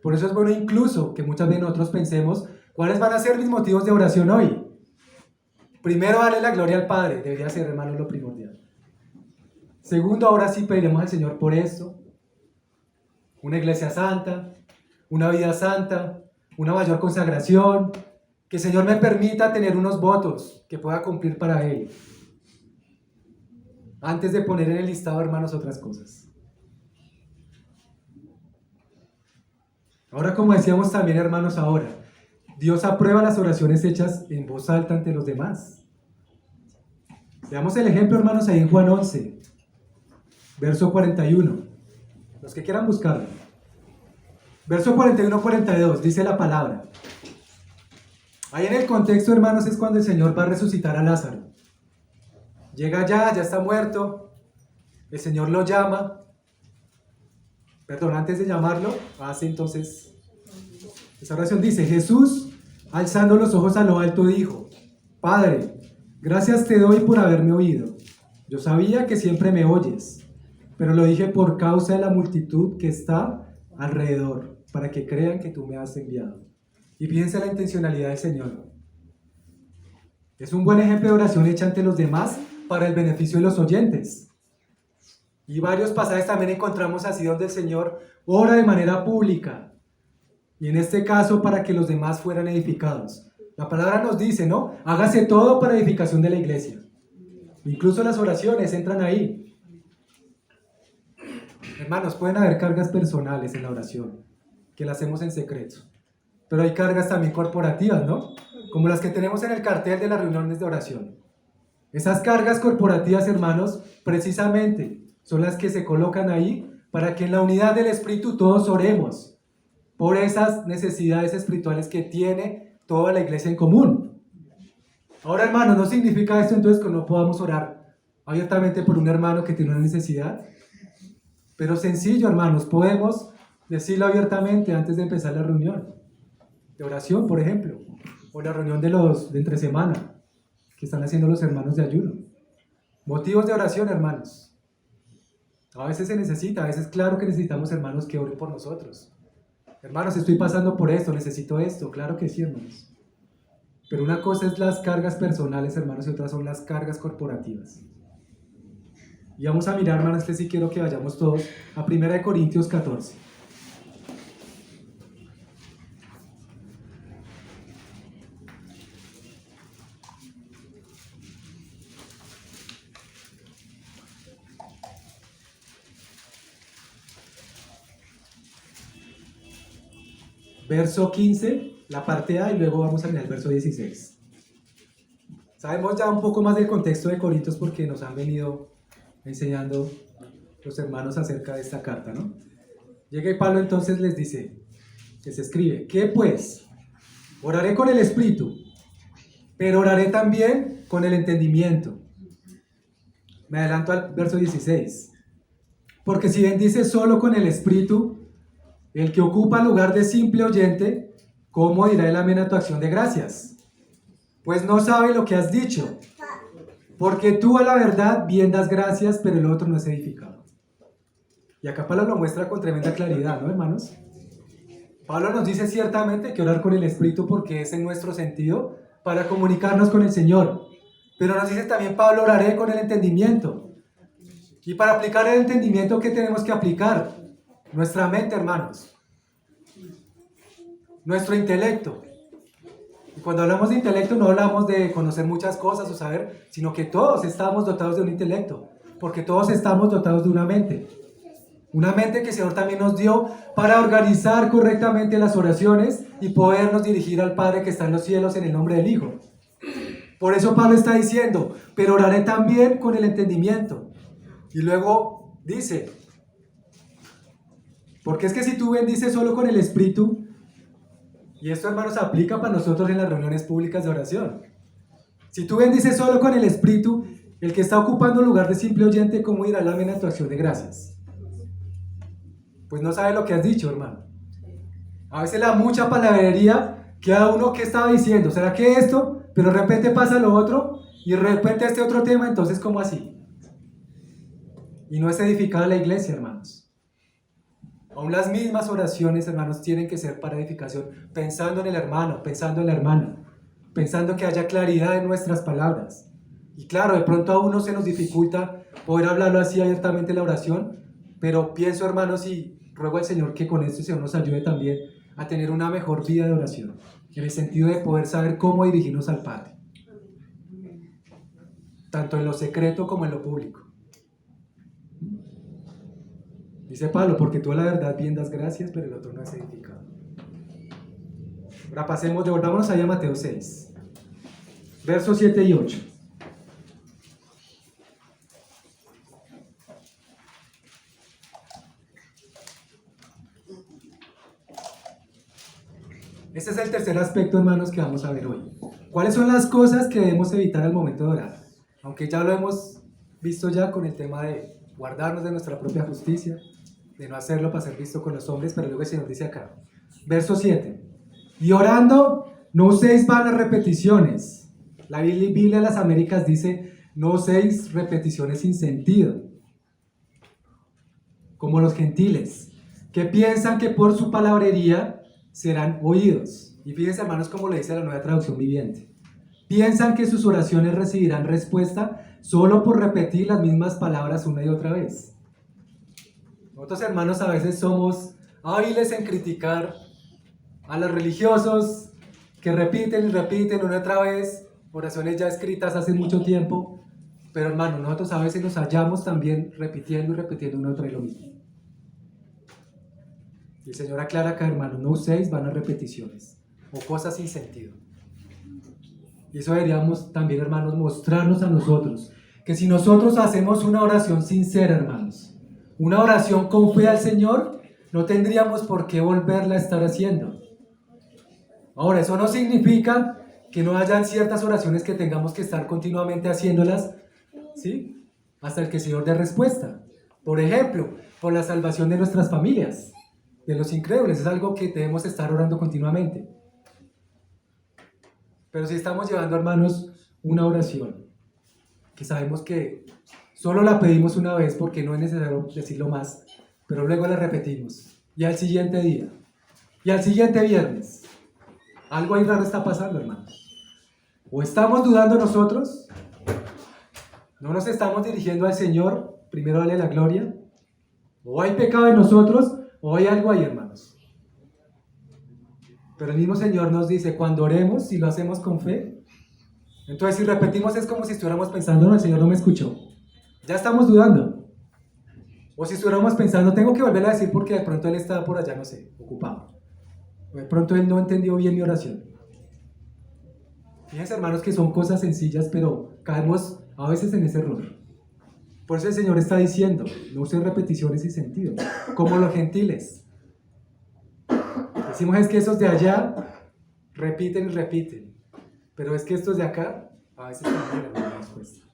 Por eso es bueno incluso que muchas veces nosotros pensemos, ¿cuáles van a ser mis motivos de oración hoy? Primero, darle la gloria al Padre, debería ser, hermanos, lo primordial. Segundo, ahora sí pediremos al Señor por esto, una iglesia santa, una vida santa, una mayor consagración, que el Señor me permita tener unos votos que pueda cumplir para Él. Antes de poner en el listado, hermanos, otras cosas. Ahora, como decíamos también, hermanos, ahora, Dios aprueba las oraciones hechas en voz alta ante los demás. Veamos el ejemplo, hermanos, ahí en Juan 11, verso 41. Los que quieran buscarlo. Verso 41-42, dice la palabra. Ahí en el contexto, hermanos, es cuando el Señor va a resucitar a Lázaro. Llega ya está muerto, el Señor lo llama, antes de llamarlo, hace entonces, esa oración dice, Jesús, alzando los ojos a lo alto, dijo, Padre, gracias te doy por haberme oído. Yo sabía que siempre me oyes, pero lo dije por causa de la multitud que está alrededor, para que crean que tú me has enviado. Y fíjense la intencionalidad del Señor. Es un buen ejemplo de oración hecha ante los demás para el beneficio de los oyentes. Y varios pasajes también encontramos así donde el Señor ora de manera pública. Y en este caso para que los demás fueran edificados. La palabra nos dice, ¿no? Hágase todo para edificación de la iglesia. Incluso las oraciones entran ahí. Hermanos, pueden haber cargas personales en la oración, que las hacemos en secreto. Pero hay cargas también corporativas, ¿no? Como las que tenemos en el cartel de las reuniones de oración. Esas cargas corporativas, hermanos, precisamente son las que se colocan ahí para que en la unidad del Espíritu todos oremos por esas necesidades espirituales que tiene toda la iglesia en común. Ahora, hermanos, ¿no significa esto entonces que no podamos orar abiertamente por un hermano que tiene una necesidad? Pero sencillo, hermanos, podemos decirlo abiertamente antes de empezar la reunión de oración, por ejemplo, o la reunión de entre semana que están haciendo los hermanos de ayuno. Motivos de oración, hermanos. A veces se necesita, a veces claro que necesitamos hermanos que oren por nosotros. Hermanos, estoy pasando por esto, necesito esto, claro que sí, hermanos. Pero una cosa es las cargas personales, hermanos, y otras son las cargas corporativas. Y vamos a mirar, hermanos, que sí quiero que vayamos todos a 1 Corintios 14. Verso 15, la parte A, y luego vamos a mirar el verso 16. Sabemos ya un poco más del contexto de Corintios porque nos han venido enseñando los hermanos acerca de esta carta, ¿no? Llega y Pablo entonces les dice, les escribe, ¿qué pues? Oraré con el Espíritu, pero oraré también con el entendimiento. Me adelanto al verso 16. Porque si bendice solo con el Espíritu, el que ocupa lugar de simple oyente, ¿cómo dirá el amén a tu acción de gracias? Pues no sabe lo que has dicho, porque tú a la verdad bien das gracias, pero el otro no es edificado. Y acá Pablo lo muestra con tremenda claridad, ¿no, hermanos? Pablo nos dice ciertamente que orar con el Espíritu porque es en nuestro sentido para comunicarnos con el Señor. Pero nos dice también Pablo, oraré con el entendimiento. Y para aplicar el entendimiento, ¿qué tenemos que aplicar? Nuestra mente, hermanos. Nuestro intelecto. Y cuando hablamos de intelecto no hablamos de conocer muchas cosas o saber, sino que todos estamos dotados de un intelecto. Porque todos estamos dotados de una mente. Una mente que el Señor también nos dio para organizar correctamente las oraciones y podernos dirigir al Padre que está en los cielos en el nombre del Hijo. Por eso Pablo está diciendo, pero oraré también con el entendimiento. Y luego dice, porque es que si tú bendices solo con el Espíritu, y esto, hermanos, aplica para nosotros en las reuniones públicas de oración. Si tú bendices solo con el Espíritu, el que está ocupando el lugar de simple oyente, ¿cómo irá la amén a tu acción de gracias? Pues no sabe lo que has dicho, hermano. A veces la mucha palabrería queda uno que estaba diciendo, ¿será que esto? Pero de repente pasa lo otro y de repente este otro tema, entonces ¿cómo así? Y no es edificada la iglesia, hermanos. Aún las mismas oraciones, hermanos, tienen que ser para edificación, pensando en el hermano, pensando en la hermana, pensando que haya claridad en nuestras palabras. Y claro, de pronto a uno se nos dificulta poder hablarlo así abiertamente en la oración, pero pienso, hermanos, y ruego al Señor que con esto el Señor nos ayude también a tener una mejor vida de oración, en el sentido de poder saber cómo dirigirnos al Padre, tanto en lo secreto como en lo público. Dice Pablo, porque tú a la verdad bien das gracias, pero el otro no es edificado. Ahora pasemos, devolvámonos ahí a Mateo 6, versos 7 y 8. Este es el tercer aspecto, hermanos, que vamos a ver hoy. ¿Cuáles son las cosas que debemos evitar al momento de orar? Aunque ya lo hemos visto ya con el tema de guardarnos de nuestra propia justicia, de no hacerlo para ser visto con los hombres, pero luego el Señor dice acá, verso 7, y orando, no uséis vanas repeticiones. La Biblia de las Américas dice, no uséis repeticiones sin sentido, como los gentiles, que piensan que por su palabrería serán oídos. Y fíjense, hermanos, como le dice la Nueva Traducción Viviente. Piensan que sus oraciones recibirán respuesta solo por repetir las mismas palabras una y otra vez. Nosotros, hermanos, a veces somos hábiles en criticar a los religiosos que repiten y repiten una y otra vez oraciones ya escritas hace mucho tiempo. Pero, hermano, nosotros a veces nos hallamos también repitiendo y repitiendo una y otra vez lo mismo. Y el Señor aclara acá, hermano, no uséis vanas repeticiones o cosas sin sentido. Y eso deberíamos también, hermanos, mostrarnos a nosotros, que si nosotros hacemos una oración sincera, hermanos, una oración con fe al Señor, no tendríamos por qué volverla a estar haciendo. Ahora, eso no significa que no hayan ciertas oraciones que tengamos que estar continuamente haciéndolas, ¿sí? Hasta el que el Señor dé respuesta. Por ejemplo, por la salvación de nuestras familias, de los incrédulos, es algo que debemos estar orando continuamente. Pero si estamos llevando, hermanos, una oración, que sabemos que solo la pedimos una vez porque no es necesario decirlo más, pero luego la repetimos, y al siguiente día, y al siguiente viernes, algo ahí raro está pasando, hermanos. O estamos dudando nosotros, no nos estamos dirigiendo al Señor, primero darle la gloria, o hay pecado en nosotros, o hay algo ahí, hermanos. Pero el mismo Señor nos dice, cuando oremos, si lo hacemos con fe, entonces si repetimos es como si estuviéramos pensando, no, el Señor no me escuchó. Ya estamos dudando. O si estuviéramos pensando, tengo que volver a decir porque de pronto Él está por allá, no sé, ocupado. O de pronto Él no entendió bien mi oración. Fíjense, hermanos, que son cosas sencillas, pero caemos a veces en ese error. Por eso el Señor está diciendo, no usen repeticiones sin sentido, como los gentiles. Decimos es que esos de allá repiten y repiten, pero es que estos de acá a veces también les cuesta.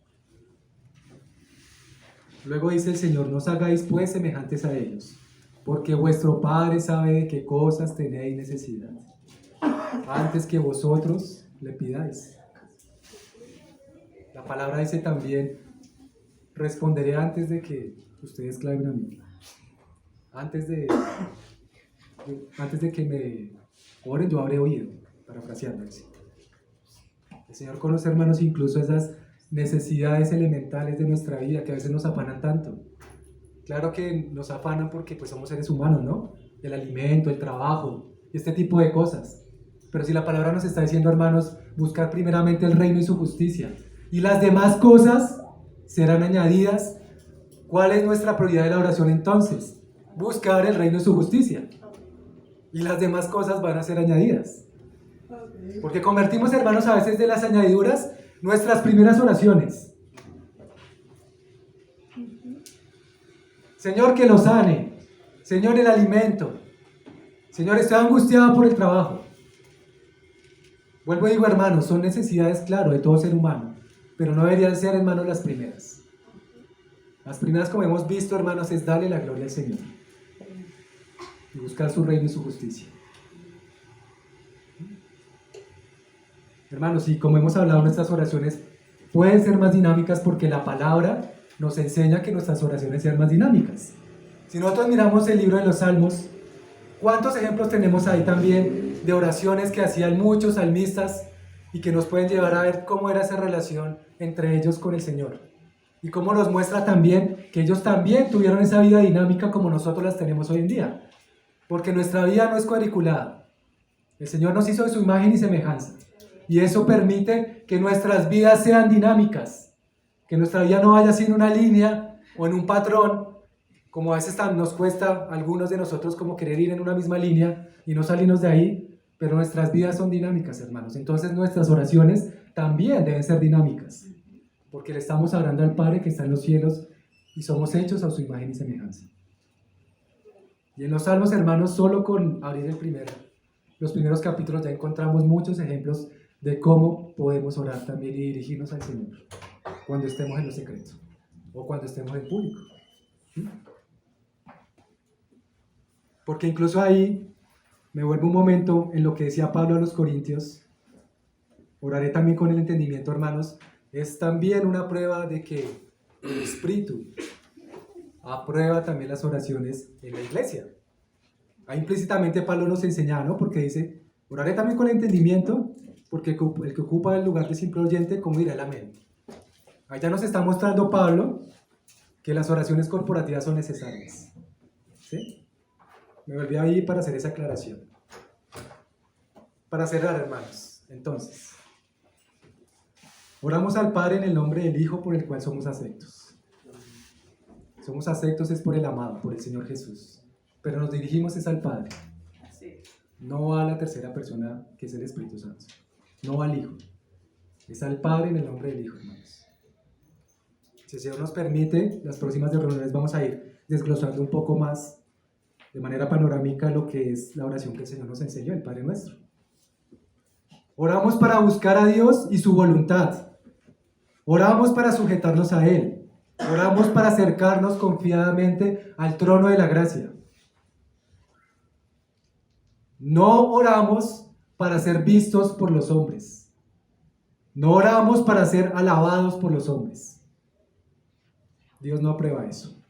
Luego dice el Señor, no os hagáis pues semejantes a ellos, porque vuestro Padre sabe de qué cosas tenéis necesidad, antes que vosotros le pidáis. La palabra dice también, responderé antes de que ustedes clamen a mí. Antes de que me oren, yo habré oído, parafraseando así. El Señor conoce, hermanos, incluso esas necesidades elementales de nuestra vida que a veces nos afanan tanto. Claro que nos afanan porque pues somos seres humanos, ¿no? El alimento, el trabajo, este tipo de cosas. Pero si la palabra nos está diciendo, hermanos, buscar primeramente el reino y su justicia, y las demás cosas serán añadidas, ¿cuál es nuestra prioridad de la oración entonces? Buscar el reino y su justicia. Y las demás cosas van a ser añadidas. Porque convertimos, hermanos, a veces de las añadiduras nuestras primeras oraciones. Señor, que lo sane. Señor, el alimento. Señor, estoy angustiado por el trabajo. Vuelvo y digo, hermanos, son necesidades, claro, de todo ser humano, pero no deberían ser, hermanos, las primeras. Las primeras, como hemos visto, hermanos, es darle la gloria al Señor y buscar su reino y su justicia. Hermanos, y como hemos hablado, nuestras oraciones pueden ser más dinámicas porque la palabra nos enseña que nuestras oraciones sean más dinámicas. Si nosotros miramos el libro de los Salmos, ¿cuántos ejemplos tenemos ahí también de oraciones que hacían muchos salmistas y que nos pueden llevar a ver cómo era esa relación entre ellos con el Señor? Y cómo nos muestra también que ellos también tuvieron esa vida dinámica como nosotros las tenemos hoy en día. Porque nuestra vida no es cuadriculada. El Señor nos hizo de su imagen y semejanza. Y eso permite que nuestras vidas sean dinámicas. Que nuestra vida no vaya sin una línea o en un patrón, como a veces nos cuesta a algunos de nosotros como querer ir en una misma línea y no salirnos de ahí, pero nuestras vidas son dinámicas, hermanos. Entonces nuestras oraciones también deben ser dinámicas, porque le estamos hablando al Padre que está en los cielos y somos hechos a su imagen y semejanza. Y en los Salmos, hermanos, solo con abrir los primeros capítulos ya encontramos muchos ejemplos de cómo podemos orar también y dirigirnos al Señor cuando estemos en lo secreto o cuando estemos en público. Porque incluso ahí me vuelvo un momento en lo que decía Pablo a los Corintios, oraré también con el entendimiento, hermanos, es también una prueba de que el Espíritu aprueba también las oraciones en la iglesia. Ahí implícitamente Pablo nos enseñaba, ¿no? Porque dice, oraré también con el entendimiento, porque el que ocupa el lugar de simple oyente, ¿cómo dirá el amén? Ahí ya nos está mostrando Pablo que las oraciones corporativas son necesarias. ¿Sí? Me volví ahí para hacer esa aclaración. Para cerrar, hermanos, entonces, oramos al Padre en el nombre del Hijo por el cual somos aceptos. Somos aceptos es por el amado, por el Señor Jesús. Pero nos dirigimos es al Padre. No a la tercera persona que es el Espíritu Santo. No al Hijo. Es al Padre en el nombre del Hijo, hermanos. Si el Señor nos permite, las próximas reuniones vamos a ir desglosando un poco más, de manera panorámica, lo que es la oración que el Señor nos enseñó, el Padre Nuestro. Oramos para buscar a Dios y su voluntad. Oramos para sujetarnos a Él. Oramos para acercarnos confiadamente al trono de la gracia. No oramos para ser vistos por los hombres. No oramos para ser alabados por los hombres. Dios no aprueba eso.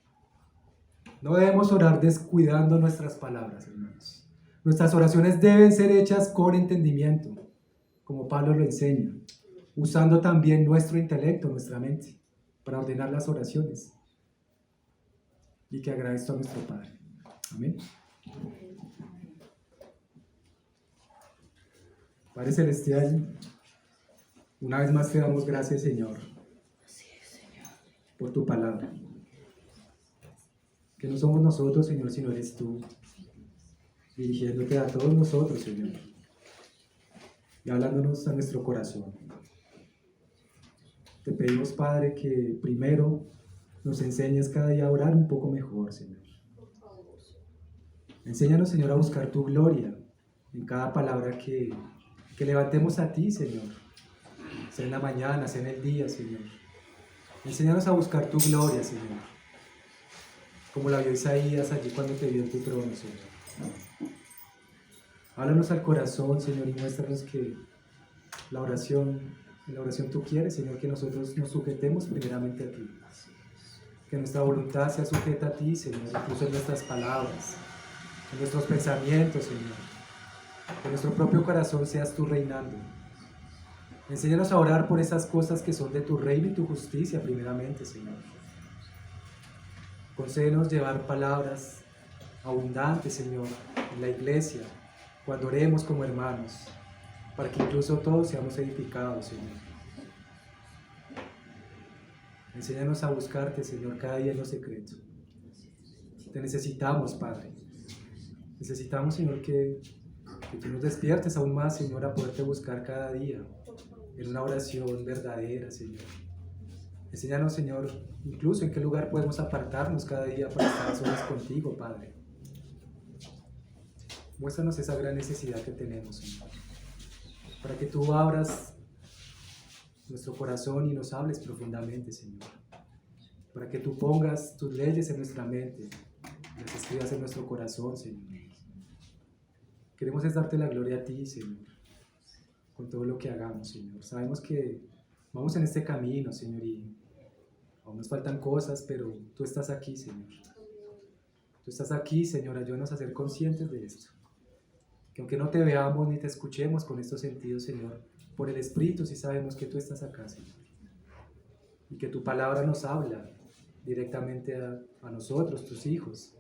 No debemos orar descuidando nuestras palabras, hermanos. Nuestras oraciones deben ser hechas con entendimiento, como Pablo lo enseña, usando también nuestro intelecto, nuestra mente, para ordenar las oraciones. Y que agradezco a nuestro Padre. Amén. Padre Celestial, una vez más te damos gracias, Señor, por tu palabra. Que no somos nosotros, Señor, sino eres tú, dirigiéndote a todos nosotros, Señor, y hablándonos a nuestro corazón. Te pedimos, Padre, que primero nos enseñes cada día a orar un poco mejor, Señor. Enséñanos, Señor, a buscar tu gloria en cada palabra que levantemos a ti, Señor, sea en la mañana, sea en el día, Señor. Enséñanos a buscar tu gloria, Señor, como la vio Isaías allí cuando te vio en tu trono, Señor. Háblanos al corazón, Señor, y muéstranos que en la oración tú quieres, Señor, que nosotros nos sujetemos primeramente a ti. Que nuestra voluntad sea sujeta a ti, Señor, incluso en nuestras palabras, en nuestros pensamientos, Señor. Que en nuestro propio corazón seas tú reinando. Enséñanos a orar por esas cosas que son de tu reino y tu justicia primeramente, Señor. Concédenos llevar palabras abundantes, Señor, en la iglesia, cuando oremos como hermanos, para que incluso todos seamos edificados, Señor. Enséñanos a buscarte, Señor, cada día en lo secreto. Te necesitamos, Padre. Necesitamos, Señor, que tú nos despiertes aún más, Señor, a poderte buscar cada día en una oración verdadera, Señor. Enséñanos, Señor, incluso en qué lugar podemos apartarnos cada día para estar solos contigo, Padre. Muéstranos esa gran necesidad que tenemos, Señor, para que tú abras nuestro corazón y nos hables profundamente, Señor, para que tú pongas tus leyes en nuestra mente, las escribas en nuestro corazón, Señor. Queremos es darte la gloria a ti, Señor, con todo lo que hagamos, Señor. Sabemos que vamos en este camino, Señor, y aún nos faltan cosas, pero tú estás aquí, Señor. Tú estás aquí, Señor, ayúdanos a ser conscientes de esto. Que aunque no te veamos ni te escuchemos con estos sentidos, Señor, por el Espíritu sí sabemos que tú estás acá, Señor. Y que tu palabra nos habla directamente a nosotros, tus hijos.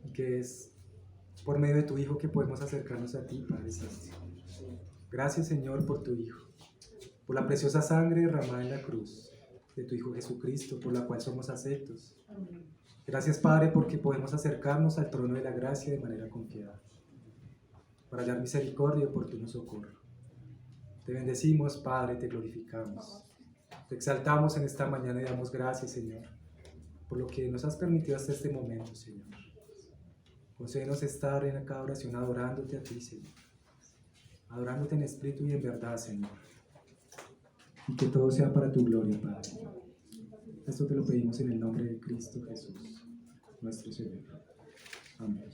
Y que es por medio de tu Hijo que podemos acercarnos a ti, Padre Santo. Gracias, Señor, por tu Hijo, por la preciosa sangre derramada en la cruz de tu Hijo Jesucristo, por la cual somos aceptos. Gracias, Padre, porque podemos acercarnos al trono de la gracia de manera confiada, para hallar misericordia y oportuno socorro. Te bendecimos, Padre, te glorificamos. Te exaltamos en esta mañana y damos gracias, Señor, por lo que nos has permitido hasta este momento, Señor. Concédenos estar en cada oración adorándote a ti, Señor. Adorándote en espíritu y en verdad, Señor. Y que todo sea para tu gloria, Padre. Esto te lo pedimos en el nombre de Cristo Jesús, nuestro Señor. Amén.